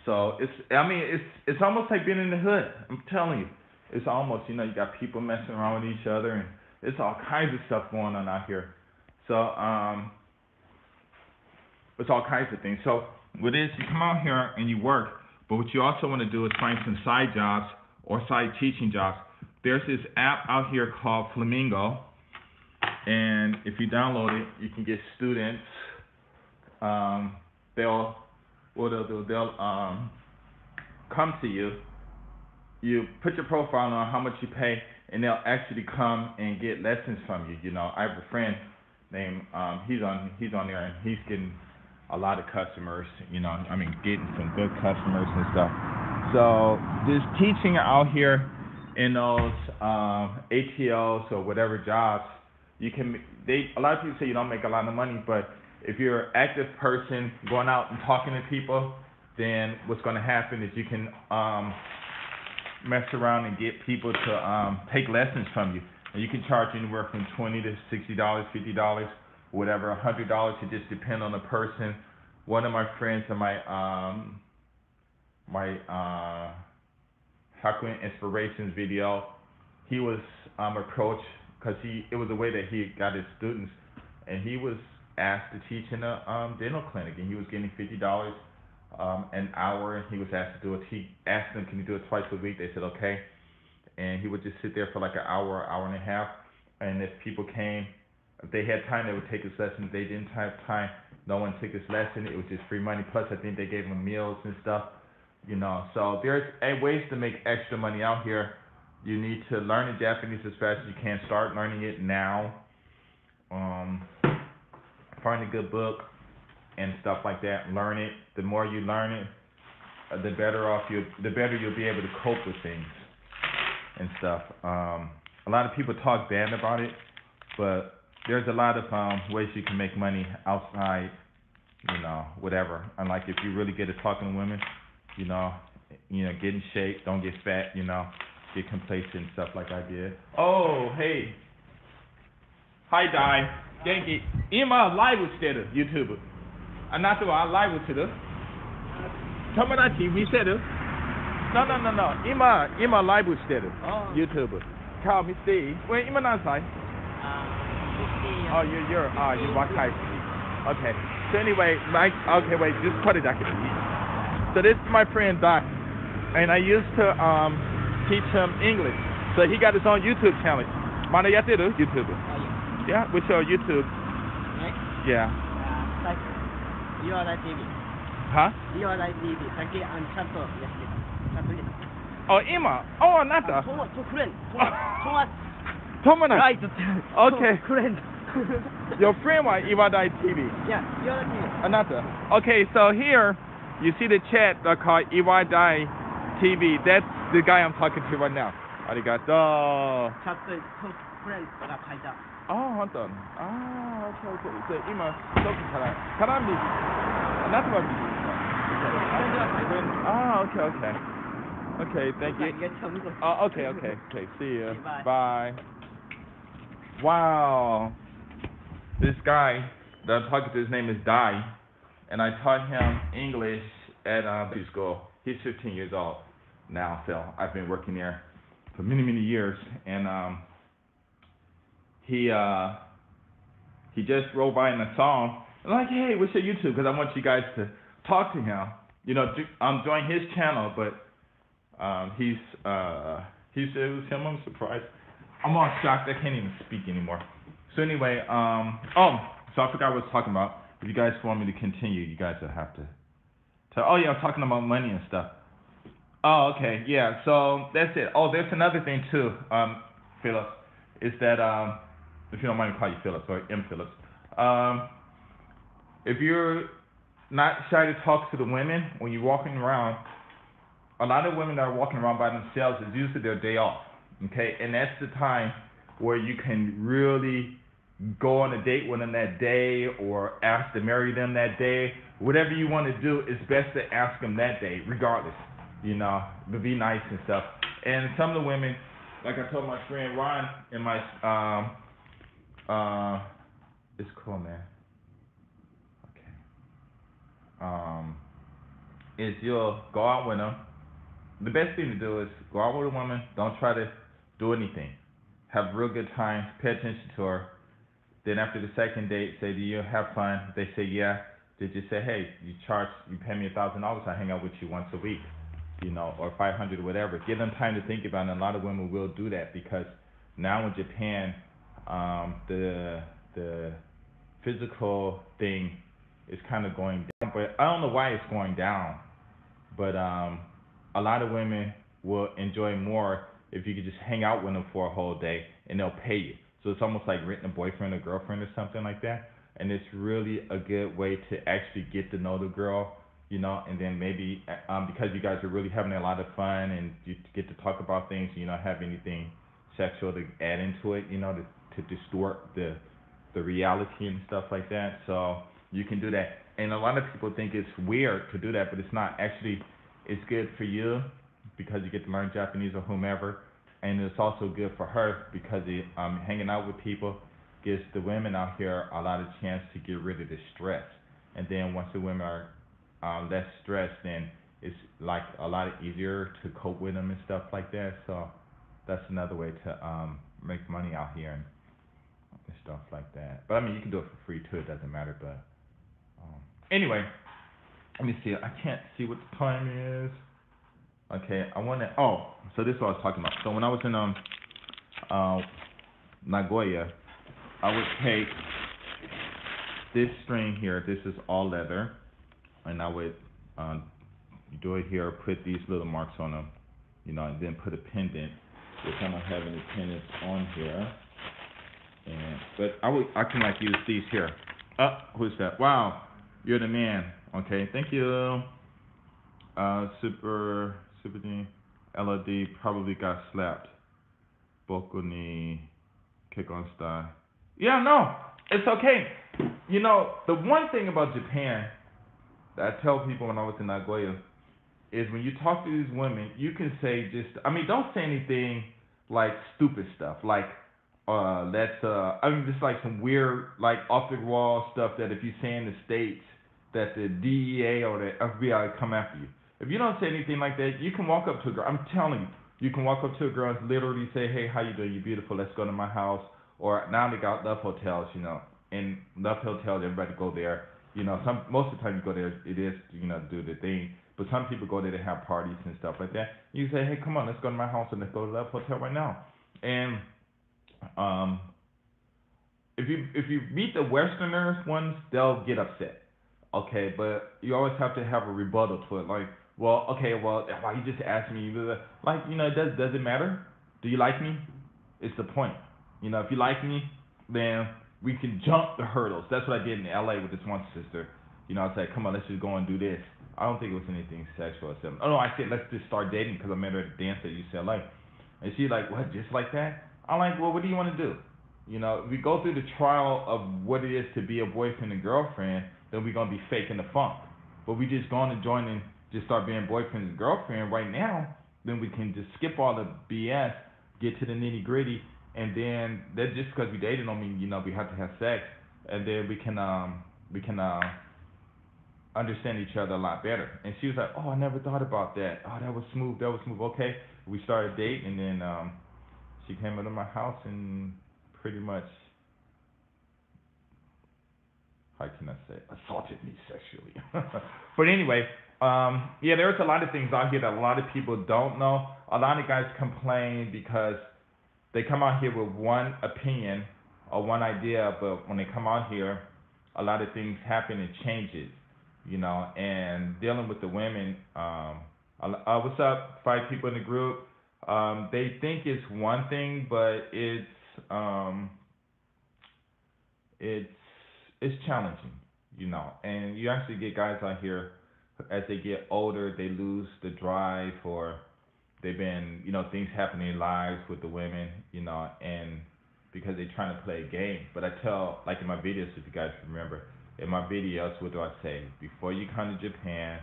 So it's almost like being in the hood. I'm telling you, it's almost, you know, you got people messing around with each other, and it's all kinds of stuff going on out here. So it's all kinds of things. So what it is, you come out here and you work, but what you also want to do is find some side jobs or side teaching jobs. There's this app out here called Flamingo, and if you download it, you can get students. They'll come to you. You put your profile on how much you pay, and they'll actually come and get lessons from you. You know, I have a friend named he's on there, and he's getting a lot of customers. You know, getting some good customers and stuff. So this teaching out here in those ATLs or whatever jobs, a lot of people say you don't make a lot of money, but if you're an active person going out and talking to people, then what's going to happen is you can mess around and get people to take lessons from you. And you can charge anywhere from $20 to $60, $50, whatever, $100. It just depends on the person. One of my friends in my Hakuin Inspirations video, he was approached because it was a way that he got his students, and he was asked to teach in a dental clinic, and he was getting $50 an hour, and he was asked to do it. He asked them, can you do it twice a week? They said okay, and he would just sit there for like an hour, hour and a half, and if people came, if they had time, they would take his lesson. If they didn't have time, no one took his lesson. It was just free money. Plus, I think they gave him meals and stuff. You know, so there's ways to make extra money out here. You need to learn the Japanese as fast as you can. Start learning it now. Find a good book and stuff like that. Learn it. The more you learn it, the better you'll be able to cope with things and stuff. A lot of people talk bad about it, but there's a lot of ways you can make money outside, you know, whatever. And like if you really get at talking to women, you know, get in shape, don't get fat, you know, get complacent and stuff like I did. Oh, hey. Hi, Di. 電気今ライブしてる YouTube あなたはライブする友達見せる No no no no 今ライブしてる YouTube 顔見せていい今何歳 Oh you're what high school Okay so anyway okay wait just put it back so this is my friend Doc and I used to teach him English so he got his own YouTube channel まだやってる YouTube Yeah what's your YouTube Yeah Your TV. Huh? Your TV. さっきちゃんとやってた。ちゃんと入れた。Oh, 今あなたフレンド。友達 Right. Okay. Friend. Your friend は岩大 TV. Yeah, Your TV. あなた Okay, so here you see the chat called Iwadai TV. That's the guy I'm talking to right now. ありがとう。チャットフレンドが書いた。本当。Okay. So 今どこから右。あなたは右。Okay. Thank you. Okay. See you. Bye. Wow. This guy that I'm talking to, his name is Dai, and I taught him English at school. He's 15 years old now, so I've been working there for many years, and he just wrote by in a song. I'm like, hey, what's your YouTube? Because I want you guys to talk to him. I'm joining his channel, but he said it was him. I'm surprised. I'm all shocked. I can't even speak anymore. So anyway, so I forgot what I was talking about. If you guys want me to continue, you guys will have to tell. Oh yeah, I'm talking about money and stuff. Oh, okay, yeah. So that's it. Oh, there's another thing too, Phillips, is that if you don't mind me call you Phillips or M. Phillips, if you're not shy to talk to the women when you're walking around, a lot of women that are walking around by themselves is usually their day off, okay? And that's the time where you can really go on a date with them that day or ask to marry them that day. Whatever you want to do, it's best to ask them that day, regardless, but be nice and stuff. And some of the women, like I told my friend Ron in my, it's cool, man. Okay. Is you'll go out with them. The best thing to do is go out with a woman. Don't try to do anything. Have a real good time. Pay attention to her. Then after the second date, say, do you have fun? If they say, yeah. They just say, hey, you pay me $1,000. I hang out with you once a week, or 500 or whatever. Give them time to think about it. And a lot of women will do that because now in Japan, the physical thing is kind of going down. But I don't know why it's going down. But a lot of women will enjoy more if you could just hang out with them for a whole day and they'll pay you. So it's almost like renting a boyfriend or girlfriend or something like that. And it's really a good way to actually get to know the girl, and then maybe because you guys are really having a lot of fun and you get to talk about things, you don't have anything sexual to add into it, to distort the reality and stuff like that. So you can do that. And a lot of people think it's weird to do that, but it's not. Actually, it's good for you because you get to learn Japanese or whomever. And it's also good for her because hanging out with people gives the women out here a lot of chance to get rid of the stress. And then once the women are less stressed, then it's like a lot easier to cope with them and stuff like that. So that's another way to make money out here and stuff like that. But I mean, you can do it for free too. It doesn't matter. But anyway, let me see. I can't see what the time is. Okay, so this is what I was talking about. So when I was in Nagoya, I would take this string here. This is all leather, and I would do it here. Put these little marks on them, and then put a pendant. Which I don't have any pendants on here. But I can use these here. Who's that? Wow, you're the man. Okay, thank you. Super D, LOD probably got slapped. Boku ni Kekon style. Yeah, no, it's okay. The one thing about Japan that I tell people when I was in Nagoya is when you talk to these women, you can say don't say anything like stupid stuff. Like, That's I mean, just like some weird, like off the wall stuff that if you say in the states that the DEA or the FBI come after you. If you don't say anything like that, you can walk up to a girl. I'm telling you, you can walk up to a girl and literally say, "Hey, how you doing? You beautiful. Let's go to my house." Or now they got love hotels, and love hotels, everybody go there. Most of the time you go there, it is do the thing. But some people go there to have parties and stuff like that. You say, "Hey, come on, let's go to my house and let's go to love hotel right now." And um, if you meet the Westerners ones, they'll get upset. Okay, but you always have to have a rebuttal to it. Like, well, okay, well, why you just asked me? Like, does it matter? Do you like me? It's the point. If you like me, then we can jump the hurdles. That's what I did in LA with this one sister. I said, come on, let's just go and do this. I don't think it was anything sexual or something. Oh no, I said let's just start dating because I met her at a dance at UCLA, and she's like, what, just like that? I'm like, well, what do you want to do? We go through the trial of what it is to be a boyfriend and girlfriend, then we're gonna be faking the funk. But we just going to join and just start being boyfriend and girlfriend right now, then we can just skip all the BS, get to the nitty gritty, and then that just because we dated don't mean we have to have sex, and then we can understand each other a lot better. And she was like, oh, I never thought about that. Oh, that was smooth. That was smooth. Okay, we started dating, and then she came into my house and pretty much, how can I say, assaulted me sexually. But anyway, yeah, there's a lot of things out here that a lot of people don't know. A lot of guys complain because they come out here with one opinion or one idea, but when they come out here, a lot of things happen and changes, and dealing with the women. What's up? 5 people in the group. They think it's one thing, but um, it's it's challenging, and you actually get guys out here as they get older, they lose the drive, or they've been, things happen in their lives with the women, and because they're trying to play a game. But I tell, like in my videos, if you guys remember, in my videos, what do I say? Before you come to Japan,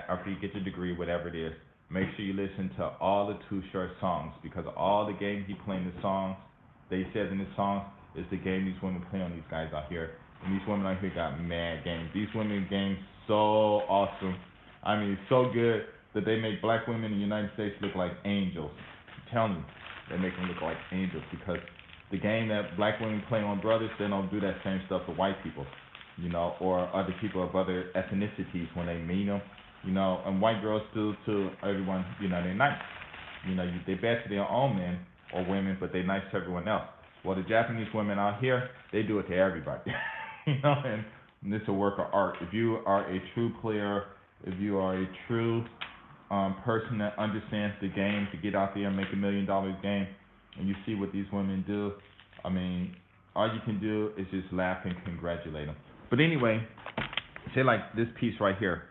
after you get your degree, whatever it is, make sure you listen to all the Too Short songs, because all the games he played in the songs, they said in the songs, is the game these women play on these guys out here. And these women out here got mad games. These women games so awesome. I mean, so good that they make black women in the United States look like angels. I'm telling you, they make them look like angels, because the game that black women play on brothers, they don't do that same stuff to white people, or other people of other ethnicities when they meet them, and white girls do to everyone, they're nice. They bad to their own men or women, but they're nice to everyone else. Well, the Japanese women out here, they do it to everybody, and it's a work of art. If you are a true player, if you are a true person that understands the game to get out there and make $1 million game, and you see what these women do, I mean, all you can do is just laugh and congratulate them. But anyway, say like this piece right here.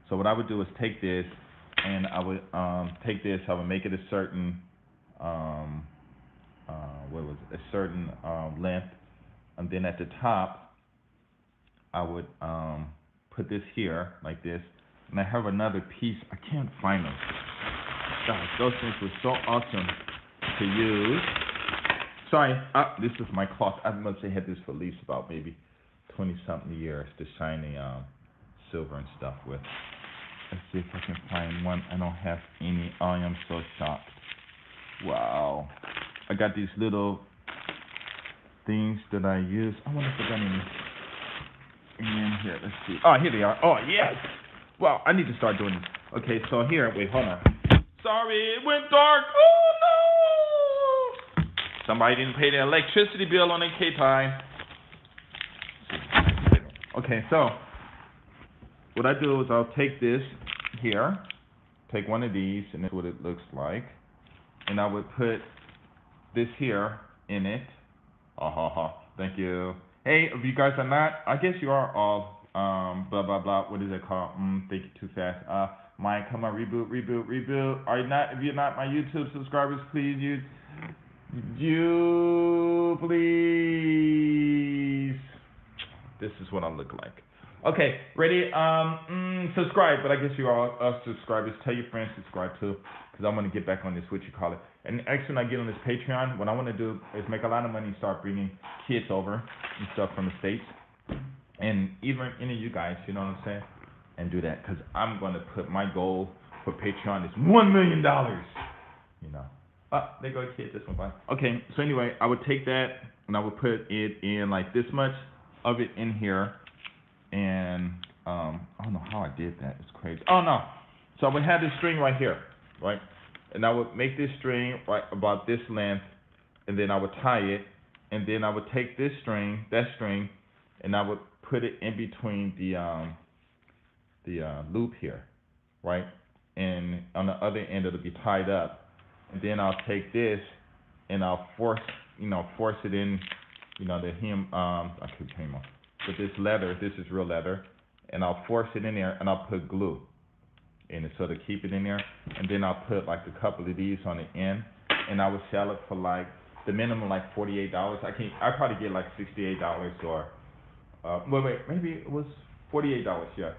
So what I would do is take this, and I would take this. I would make it a certain um, what was it? A certain length, and then at the top, I would put this here like this, and I have another piece. I can't find them. Gosh, those things were so awesome to use. Sorry, this is my cloth. I must have had this for at least about maybe 20 something years, the shiny silver and stuff with. Let's see if I can find one. I don't have any. I am so shocked. Wow. I got these little things that I use. I wonder if I got any in here. Let's see. Oh, here they are. Oh, yes. Well, I need to start doing this. Okay, so here. Wait, hold on. Sorry, it went dark. Oh, no. Somebody didn't pay their electricity bill on their K-Time. Okay, so what I do is I'll take this here, take one of these, and that's what it looks like. And I would put this here in it. Thank you. Hey, if you guys are not, I guess you are all, blah, blah, blah. What is it called? Think it too fast. Mine, come on, reboot. Are you not, if you're not my YouTube subscribers, please, you please. This is what I look like. Okay, ready? Subscribe, but I guess you are subscribers. Tell your friends subscribe too, because I'm gonna get back on this. What you call it? And actually, when I get on this Patreon, what I want to do is make a lot of money and start bringing kids over and stuff from the States. And even any of you guys, you know what I'm saying? And do that. Because I'm going to put my goal for Patreon is $1 million. You know. There go a kid, this one, bye. Okay, so anyway, I would take that and I would put it in like this much of it in here. And I don't know how I did that. It's crazy. Oh, no. So I would have this string right here, right? And I would make this string right about this length, and then I would tie it, and then I would take this string, that string, and I would put it in between the loop here, right? And on the other end it'll be tied up, and then I'll take this and I'll force it in, the hem. I keep him on, but this leather, this is real leather, and I'll force it in there, and I'll put glue in it so to keep it in there, and then I'll put like a couple of these on the end, and I would sell it for like the minimum like $48. I probably get like $68 or maybe it was $48, yeah.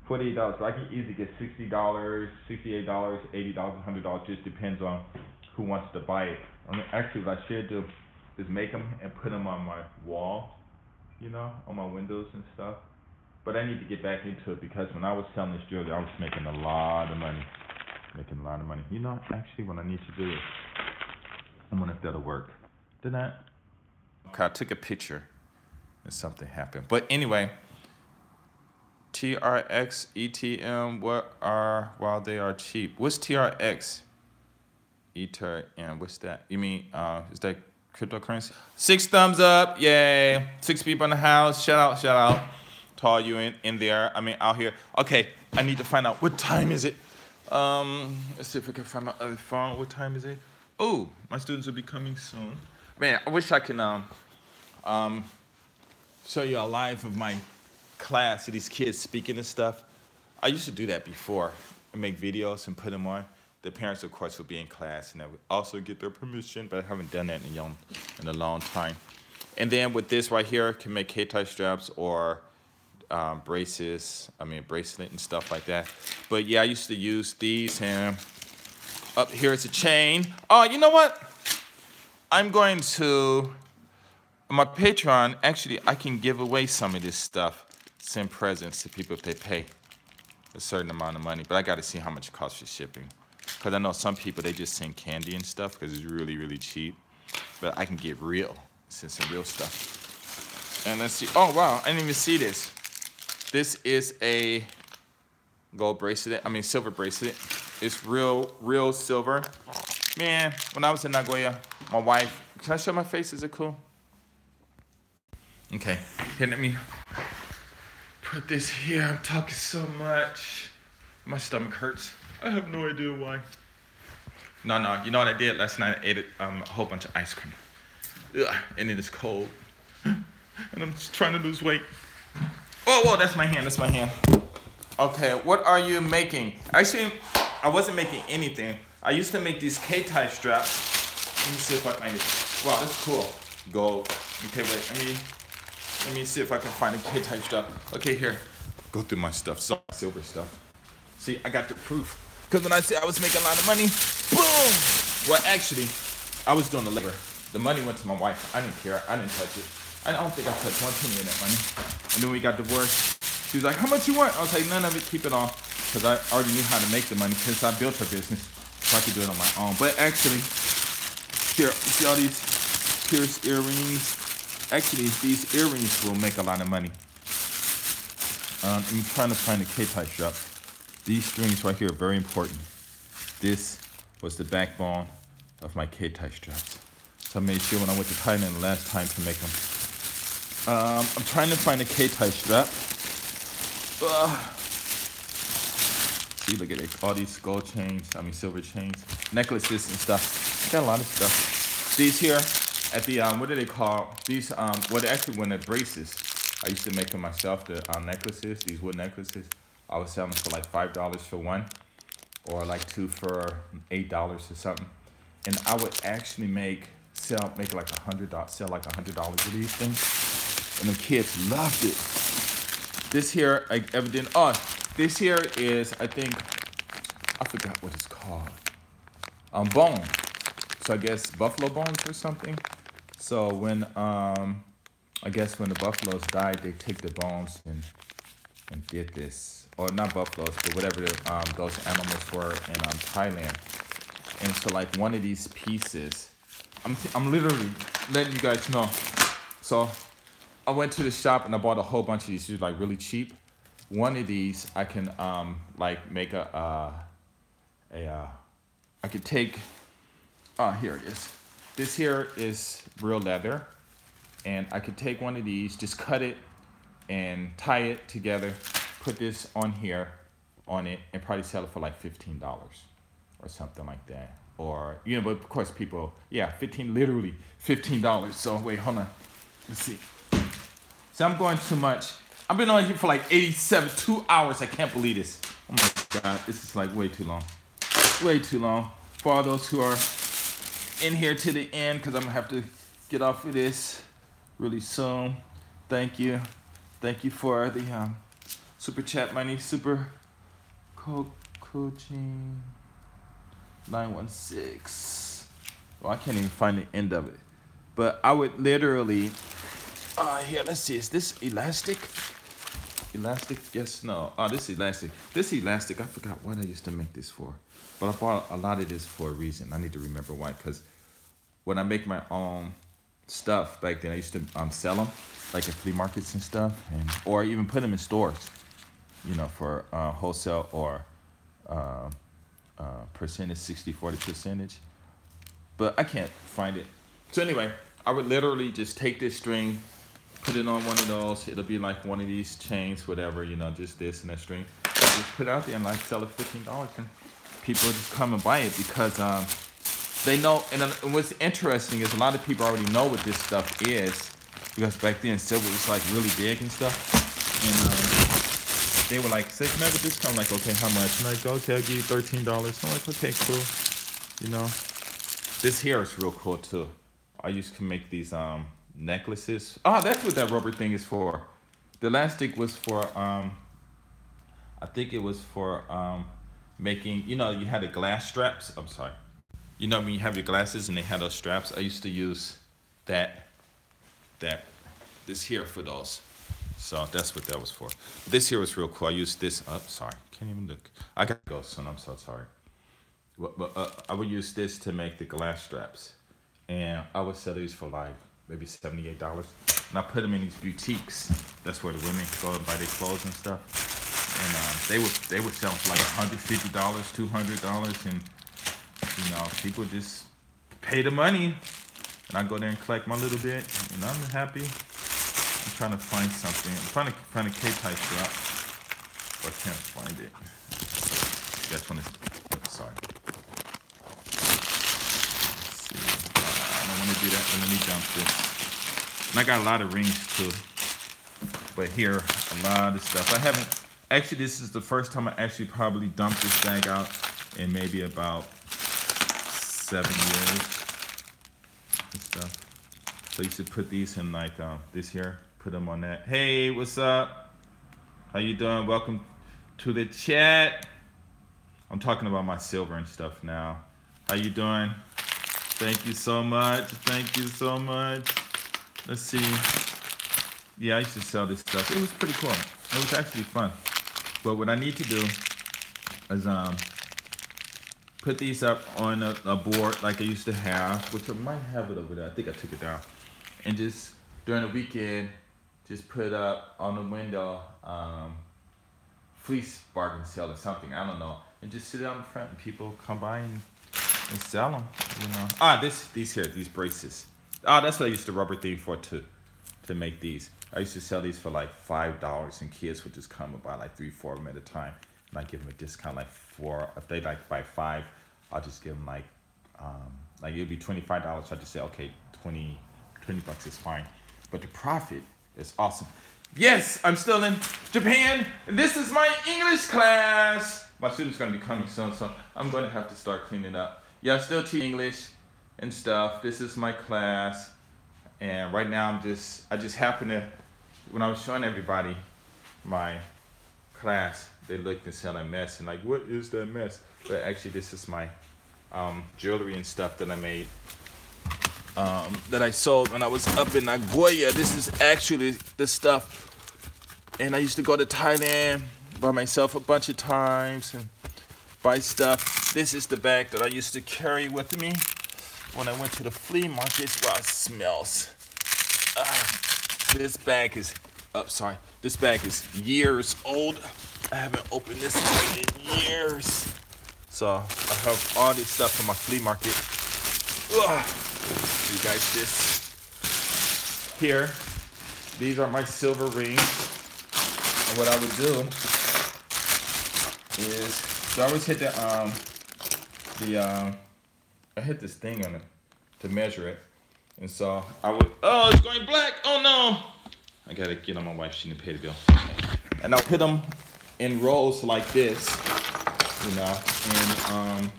$48. So I can easily get $60, $68, $80, $100. Just depends on who wants to buy it. Actually, what I should do is make them and put them on my wall, on my windows and stuff. But I need to get back into it because when I was selling this jewelry, I was making a lot of money. Actually, what I need to do is, I wonder if that'll work. Did that? Okay, I took a picture and something happened. But anyway, TRX, ETM, while they are cheap. What's TRX? ETM, what's that? You mean, is that cryptocurrency? 6 thumbs up, yay. 6 people in the house, shout out to all you in there, out here. Okay, I need to find out, what time is it? Let's see if we can find my other phone. What time is it? Oh, my students will be coming soon. Man, I wish I can show you a live of my class of these kids speaking and stuff. I used to do that before and make videos and put them on. The parents, of course, would be in class and I would also get their permission, but I haven't done that in a long time. And then with this right here, can make K-tie straps or bracelets and stuff like that. But yeah, I used to use these, and up here is a chain. Oh, you know what? I'm going to, on my Patreon, actually, I can give away some of this stuff, send presents to people if they pay a certain amount of money. But I got to see how much it costs for shipping. Because I know some people, they just send candy and stuff because it's really, really cheap. But I can get send some real stuff. And let's see. Oh, wow, I didn't even see this. This is a gold bracelet, silver bracelet. It's real silver. Man, when I was in Nagoya, my wife, can I show my face? Is it cool? Okay, here, let me put this here. I'm talking so much. My stomach hurts. I have no idea why. No, you know what I did last night? I ate a whole bunch of ice cream. Ugh, and it is cold. And I'm just trying to lose weight. Whoa, that's my hand. Okay, what are you making? Actually, I wasn't making anything. I used to make these K-tie straps. Let me see if I can, wow, that's cool. Gold. Okay, wait, let me see if I can find a K-tie strap. Okay, here, go through my stuff, silver stuff. See, I got the proof. Because when I said I was making a lot of money, boom! Well, actually, I was doing the labor. The money went to my wife. I didn't care, I didn't touch it. I don't think I touched one penny of that money. And then we got divorced. She was like, how much you want? I was like, none of it, keep it all. Because I already knew how to make the money because I built her business. So I could do it on my own. But actually, here, you see all these pierced earrings? Actually, these earrings will make a lot of money. I'm trying to find a K-tie strap. These strings right here are very important. This was the backbone of my K-tie straps. So I made sure when I went to Thailand the last time to make them. I'm trying to find a K-tie strap. See, look at it. All these gold chains, silver chains, necklaces and stuff. Got a lot of stuff. These here at the, what do they call? These, well, actually when they're braces. I used to make them myself, the necklaces, these wood necklaces. I was selling for like $5 for one, or like 2 for $8 or something. And I would actually make like $100, sell like $100 of these things. And the kids loved it. This here, this here is, I think, I forgot what it's called. Bone. So I guess buffalo bones or something. So when I guess when the buffaloes died, they take the bones and did this, or not buffaloes, but whatever those animals were in Thailand. And so like one of these pieces, I'm literally letting you guys know. So I went to the shop and I bought a whole bunch of these. These are like really cheap. One of these I can like make a I could take. Here it is. This here is real leather, and I could take one of these, just cut it and tie it together, put this on here, on it, and probably sell it for like $15 or something like that. Or but of course people, yeah, literally $15. So wait, hold on, let's see. So I'm going too much. I've been on here for like 2 hours. I can't believe this. Oh my god, this is like way too long. Way too long. For all those who are in here to the end, because I'm gonna have to get off of this really soon. Thank you. Thank you for the super chat money. Super coaching 916. Well, I can't even find the end of it. But I would literally here, let's see, is this elastic? Elastic? Yes, no. Oh, this elastic. This elastic, I forgot what I used to make this for. But I bought a lot of this for a reason. I need to remember why. Because when I make my own stuff back then, I used to sell them like at flea markets and stuff, or even put them in stores, for wholesale or percentage, 60-40 percentage. But I can't find it. So anyway, I would literally just take this string, put it on one of those. It'll be like one of these chains, whatever, just this and that string. Just put it out there and like sell it $15, and people just come and buy it because they know. And what's interesting is a lot of people already know what this stuff is, because back then silver was like really big and stuff. And they were like, "Say, can I have a discount?" I'm like, "Okay, how much?" And I'm like, "Okay, I'll give you $13." I'm like, "Okay, cool." This here is real cool too. I used to make these necklaces. Oh, that's what that rubber thing is for. The elastic was for I think it was for making, you had the glass straps. I'm sorry. When you have your glasses and they had those straps, I used to use that this here for those. So that's what that was for. This here was real cool. I used this. Oh, sorry, can't even look. I gotta go soon. I'm so sorry. But I would use this to make the glass straps, and I would sell these for like maybe $78. And I put them in these boutiques. That's where the women go and buy their clothes and stuff. And they would sell for like $150, $200, and people just pay the money, and I go there and collect my little bit, and I'm happy. I'm trying to find something. I'm trying to find a K-type strap, but I can't find it. That's when it's, sorry. Let's see. I don't want to do that, but let me jump this. And I got a lot of rings too. But here, a lot of stuff. I haven't, actually this is the first time I actually probably dumped this bag out in maybe about 7 years and stuff. So you should put these in like this here, put them on that. Hey, what's up? How you doing? Welcome to the chat. I'm talking about my silver and stuff now. How you doing? Thank you so much. Thank you so much. Let's see. Yeah, I used to sell this stuff. It was pretty cool. It was actually fun. But what I need to do is put these up on a board like I used to have, which I might have it over there. I think I took it down. And just during the weekend, just put up on the window fleece bargain sale or something. I don't know. And just sit out in front and people come by and sell them. These braces. That's what I used to rubber theme for to make these. I used to sell these for like $5, and kids would just come and buy like 3-4 of them at a time. And I give them a discount like 4. If they like buy 5, I'll just give them like it'd be $25. I just say, okay, 20 bucks is fine. But the profit is awesome. Yes, I'm still in Japan, and this is my English class. My student's gonna be coming soon, so I'm gonna have to start cleaning up. Yeah, I still teach English and stuff. This is my class, and right now I just happen to, when I was showing everybody my class, they looked and said a mess, and like, what is that mess? But actually, this is my jewelry and stuff that I made. That I sold when I was up in Nagoya. This is actually the stuff. And I used to go to Thailand by myself a bunch of times and buy stuff. This is the bag that I used to carry with me when I went to the flea markets. Wow, it smells. This bag is, this bag is years old. I haven't opened this in years. So I have all this stuff from my flea market. You guys, this here, these are my silver rings. And what I would do is, so I always hit I hit this thing on it to measure it. And so I would, oh, it's going black, oh no. I gotta get on my wife, she didn't pay the bill. And I'll put them in rolls like this, you know, and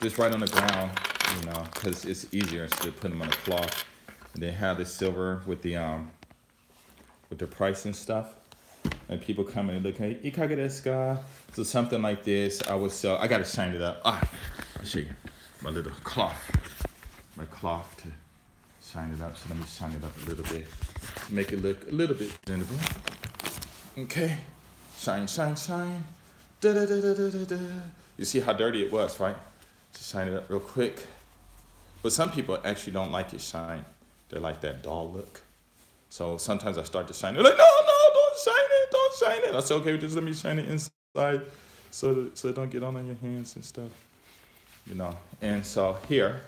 just right on the ground, you know, because it's easier instead of putting them on a cloth. And then have the silver with the price and stuff. And people come and look at, ikaga desu ka? So something like this, I would sell. I gotta shine it up. I'll show you my little cloth, my cloth to shine it up. So let me shine it up a little bit, make it look a little bit presentable. Okay, shine, shine, shine. Da, da, da, da, da, da. You see how dirty it was, right? Just shine it up real quick. But some people actually don't like it shine. They like that dull look. So sometimes I start to shine it. They're like, no, don't shine it, don't shine it. I say, okay, just let me shine it inside so it don't get on your hands and stuff. You know, and so here,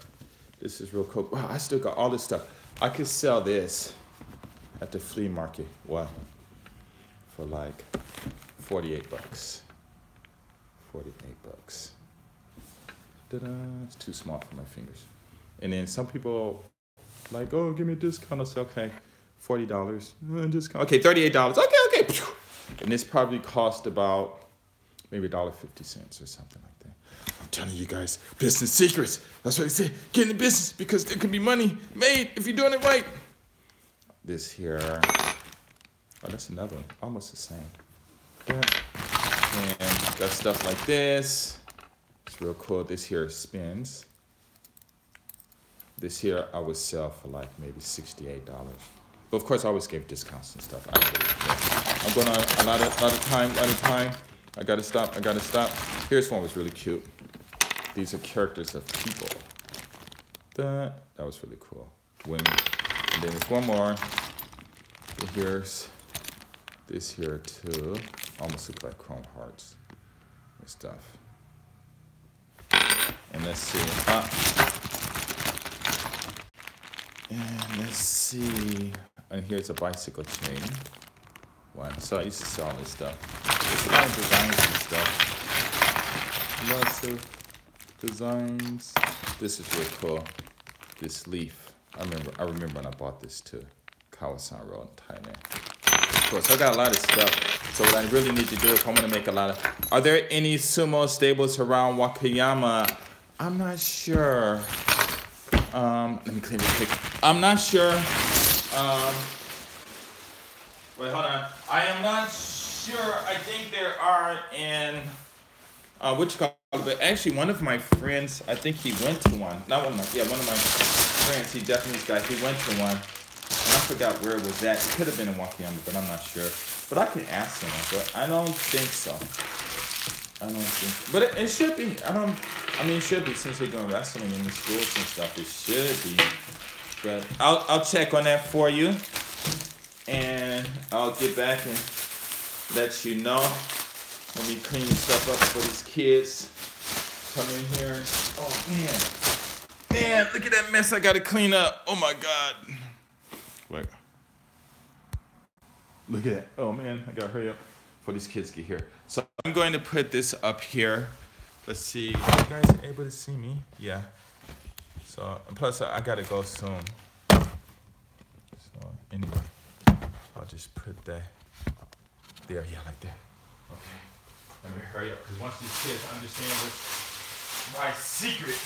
this is real cool. Wow, I still got all this stuff. I could sell this at the flea market. What? For like 48 bucks. 48 bucks. Ta-da, it's too small for my fingers. And then some people like, oh, give me a discount. I'll say, okay, $40. Discount. Okay, $38. Okay. And this probably cost about maybe $1.50 or something like that. I'm telling you guys, business secrets. That's what I say. Get in the business because there can be money made if you're doing it right. This here. Oh, that's another one. Almost the same. Yeah. And got stuff like this. It's real cool. This here spins. This here I would sell for like maybe $68. But of course I always gave discounts and stuff. I'm going on a lot of time. I gotta stop. Here's one was really cute. These are characters of people. That was really cool. Women. And then there's one more. And here's this here too. Almost look like chrome hearts and stuff. And let's see. And let's see. And here's a bicycle chain. One. So I used to sell all this stuff. There's a lot of designs and stuff. Lots of designs. This is really cool. This leaf. I remember when I bought this too. Kawasan Road in Thailand. Of course, I got a lot of stuff. So what I really need to do if I want to make a lot of... Are there any sumo stables around Wakayama? I'm not sure. Let me clean real quick. I'm not sure. Wait, hold on. I am not sure. I think there are in but actually one of my friends, I think he went to one. Not one of my, one of my friends, he Japanese guy, he went to one. And I forgot where it was at. It could have been in Wakayama, but I'm not sure. But I can ask him, but I don't think so. But it should be. It should be since they're doing wrestling in the schools and stuff. It should be. But I'll check on that for you. And I'll get back and let you know. Let me clean stuff up for these kids. Come in here. Oh, man, look at that mess I got to clean up. Oh, my God. Wait. Look at that. Oh, man, I got to hurry up before these kids get here. So I'm going to put this up here. Let's see. Are you guys able to see me? Yeah. So, and plus, I got to go soon. So, anyway, I'll just put that there. Yeah, like that. Okay. Let me hurry up, because once these kids understand what's my secret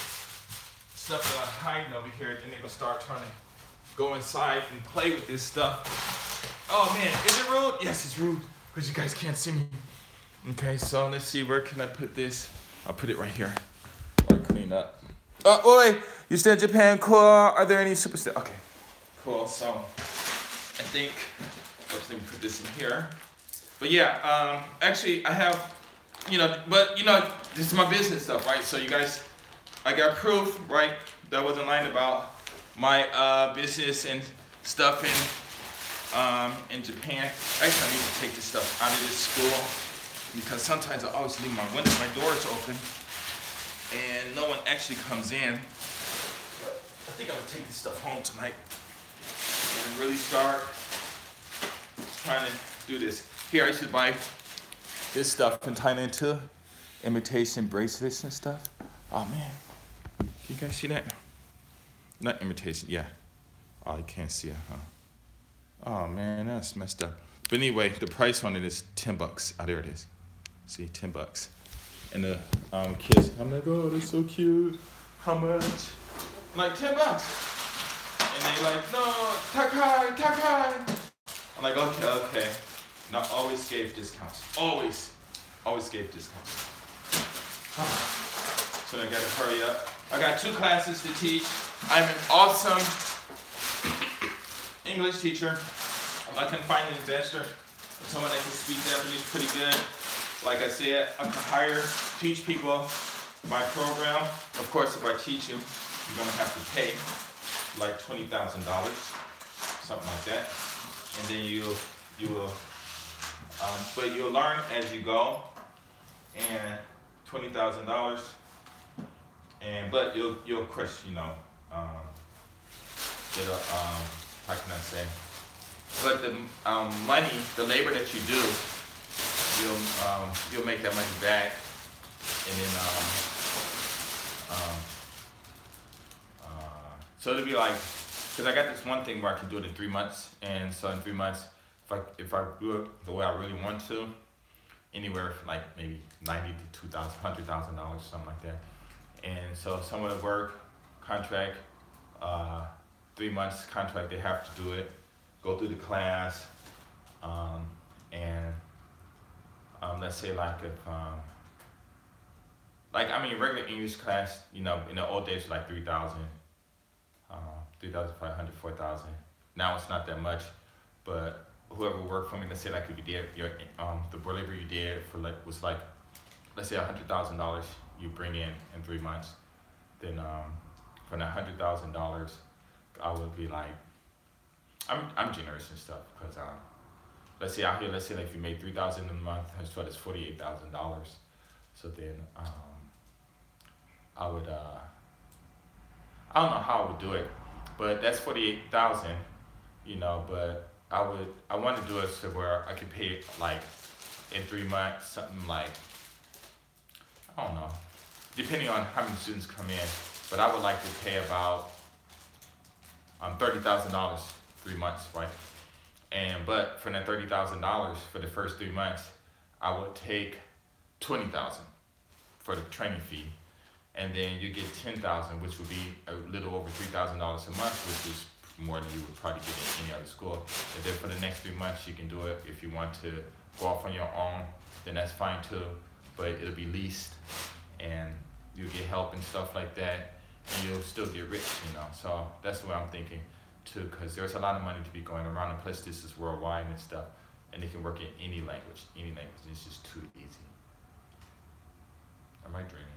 stuff that I'm hiding over here, then they're going to start trying to go inside and play with this stuff. Oh, man, is it rude? Yes, it's rude, because you guys can't see me. Okay, so let's see, where can I put this? I'll put it right here. I'll clean clean up. Oh, wait, you still in Japan? Cool. Are there any superstars? Okay, cool. So I think, oops, let me put this in here. But yeah, actually I have, but this is my business stuff, right? So you guys, I got proof, right? That wasn't lying about my business and stuff in Japan. Actually, I need to take this stuff out of this school because sometimes I always leave my doors open, and no one actually comes in. But I think I'm gonna take this stuff home tonight and really start trying to do this. Here, I should buy this stuff in Thailand too. Imitation bracelets and stuff. Oh man, can you guys see that? Not imitation, yeah. Oh, you can't see it, huh? Oh man, that's messed up. But anyway, the price on it is $10. Oh, there it is. See, $10. And the kids, I'm like, oh, that's so cute. How much? I'm like, $10. And they like, no, Takai. I'm like, okay. And I always gave discounts. Always gave discounts. So I gotta hurry up. I got 2 classes to teach. I'm an awesome English teacher. I can find an investor, someone that can speak Japanese pretty good. Like I said, I can teach people my program. Of course, if I teach you, you're gonna have to pay like $20,000, something like that. And then you will, but you'll learn as you go. And $20,000. But you'll of course, it'll how can I say? But the money, the labor that you do, you'll make that money back, and then so it'll be like, because I got this one thing where I can do it in 3 months, and so in 3 months, if I do it the way I really want to, anywhere from like maybe $90,000 to $100,000, something like that. And so someone at work, contract, 3 months contract, they have to do it, go through the class, and let's say like if, regular English class, in the old days, like 3,000, 3,500, 4,000. Now it's not that much, but whoever worked for me, let's say like if you did the labor you did was like, let's say $100,000 you bring in 3 months, then from that $100,000, I would be like, I'm generous and stuff, because let's say out here, let's say like if you made $3,000 a month, so that's $48,000. So then I would I don't know how I would do it, but that's $48,000, but I want to do it so where I could pay it like in 3 months, something like, I don't know, depending on how many students come in, but I would like to pay about $30,000 3 months, right? But for that $30,000 for the first 3 months, I would take $20,000 for the training fee, and then you get $10,000, which would be a little over $3,000 a month, which is more than you would probably get in any other school. And then for the next 3 months, you can do it. If you want to go off on your own, then that's fine too, but it'll be leased, and you'll get help and stuff like that, and you'll still get rich, So that's the way I'm thinking too, because there's a lot of money to be going around, and plus this is worldwide and stuff, and it can work in any language. It's just too easy. Am I dreaming?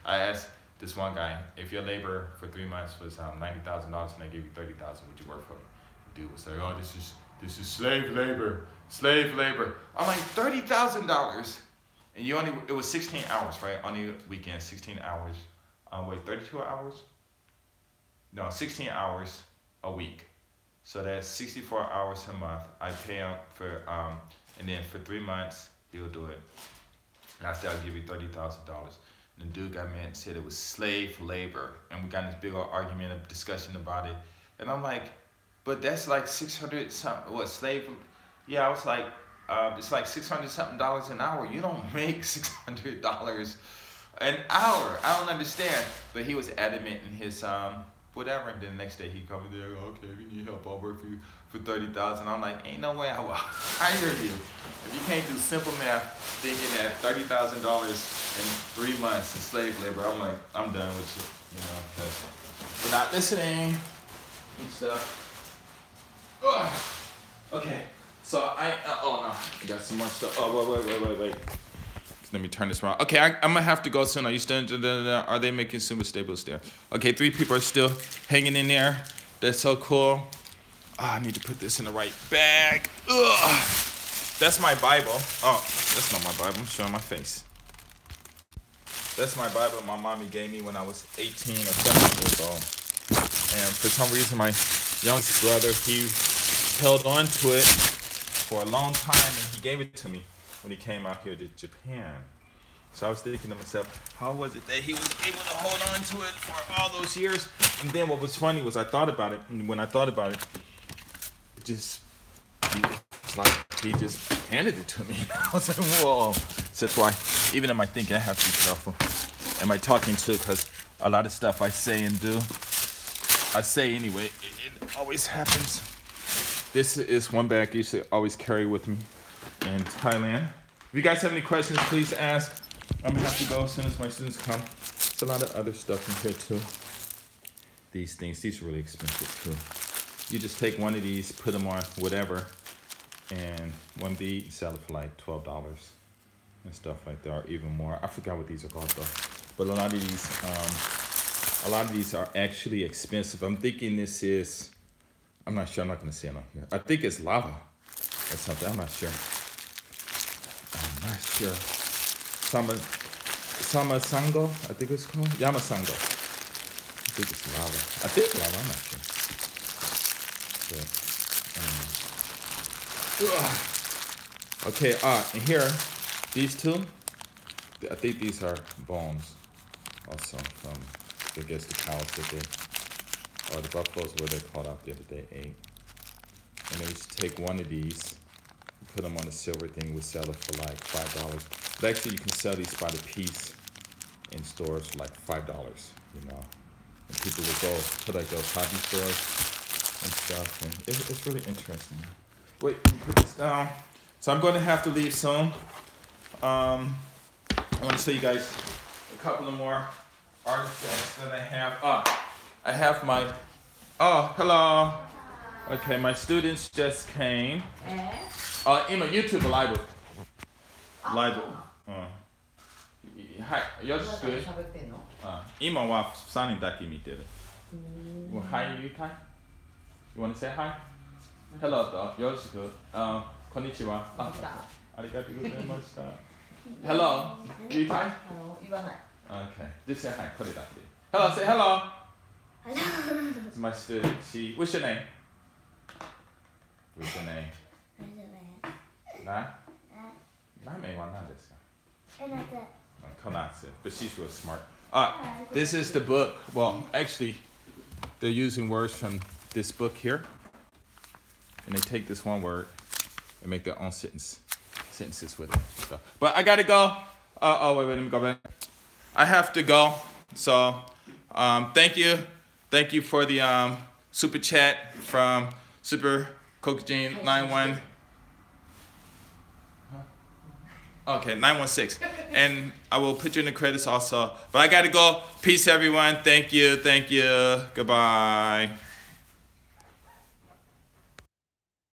I asked this one guy, if your labor for 3 months was $90,000 and I gave you $30,000, would you work for me? The dude was like, oh, this is slave labor. I'm like, $30,000, and it was 16 hours, right? On the weekend, 16 hours. 32 hours? No, 16 hours a week. So that's 64 hours a month. I pay him for, and then for 3 months, he'll do it. And I said, I'll give you $30,000. And the dude got mad and said it was slave labor. And we got in this big old argument, a discussion about it. And I'm like, but that's like 600 something, what, slave? Yeah, I was like, it's like 600 something dollars an hour. You don't make $600 an hour. I don't understand. But he was adamant in his, whatever. And then the next day he come there, okay, if you need help, I'll work for you for 30,000. I'm like, ain't no way I will hire you. If you can't do simple math, thinking that $30,000 in 3 months in slave labor, I'm like, I'm done with you, you know, because you're not listening and stuff. Ugh. Okay, so oh no, I got some more stuff. Oh, wait. Let me turn this around. Okay, I'm gonna have to go soon. Are you still? Are they making super stable there? Okay, 3 people are still hanging in there. That's so cool. Oh, I need to put this in the right bag. Ugh. That's my Bible. Oh, that's not my Bible. I'm showing my face. That's my Bible my mommy gave me when I was 18 or 17 years old. And for some reason, my youngest brother, he held on to it for a long time, and he gave it to me when he came out here to Japan. So I was thinking to myself, how was it that he was able to hold on to it for all those years? And then what was funny was I thought about it, and when I thought about it, it's like he just handed it to me. I was like, whoa. So that's why, even in my thinking, I have to be careful. Am I talking to? Because a lot of stuff I say and do, I say anyway, it always happens. This is one bag I used to always carry with me in Thailand. If you guys have any questions, please ask. I'm gonna have to go as soon as my students come. There's a lot of other stuff in here too. These things, these are really expensive too. You just take one of these, put them on whatever, and one bead, sell it for like $12 and stuff like that, or even more. I forgot what these are called though. But a lot of these are actually expensive. I'm thinking this is, I'm not sure, I'm not gonna say it on here. I think it's lava or something, I'm not sure. I'm not sure. Sama Sango, I think it's called. Yamasango. I think it's lava. I think lava, I'm not sure. But, okay, and here, these two, I think these are bones also from, I guess, the cows that they, or the buffaloes where they caught out the other day ate. And they used to take one of these, put them on a silver thing, would sell it for like $5. But actually, you can sell these by the piece in stores for like $5, you know. And people would go to like those hobby stores and stuff, and it's really interesting. Wait, put this down. So I'm going to have to leave soon. I want to show you guys a couple of more artifacts that I have. I have my, hello. Okay, my students just came. Ima, YouTube live. Live. はい、よろしく。今は3人だけ見てる。Hi, you can? You want to say hi? Hello と、よろしく。こんにちは。ありがとうございました。Hello, you can? 言わない。Okay, just say hi. これだけ。Hello, say hello. Hello. It's my student. What's your name? What's your name? 何名は何ですか? Konatsu, but she's real smart. This is the book. Well, actually, they're using words from this book here, and they take this one word and make their own sentences with it. So, but I gotta go. Wait, let me go back. I have to go. So, thank you for the super chat from Super Kokujin 91. Okay, 916. And I will put you in the credits also. But I gotta go. Peace, everyone. Thank you. Goodbye.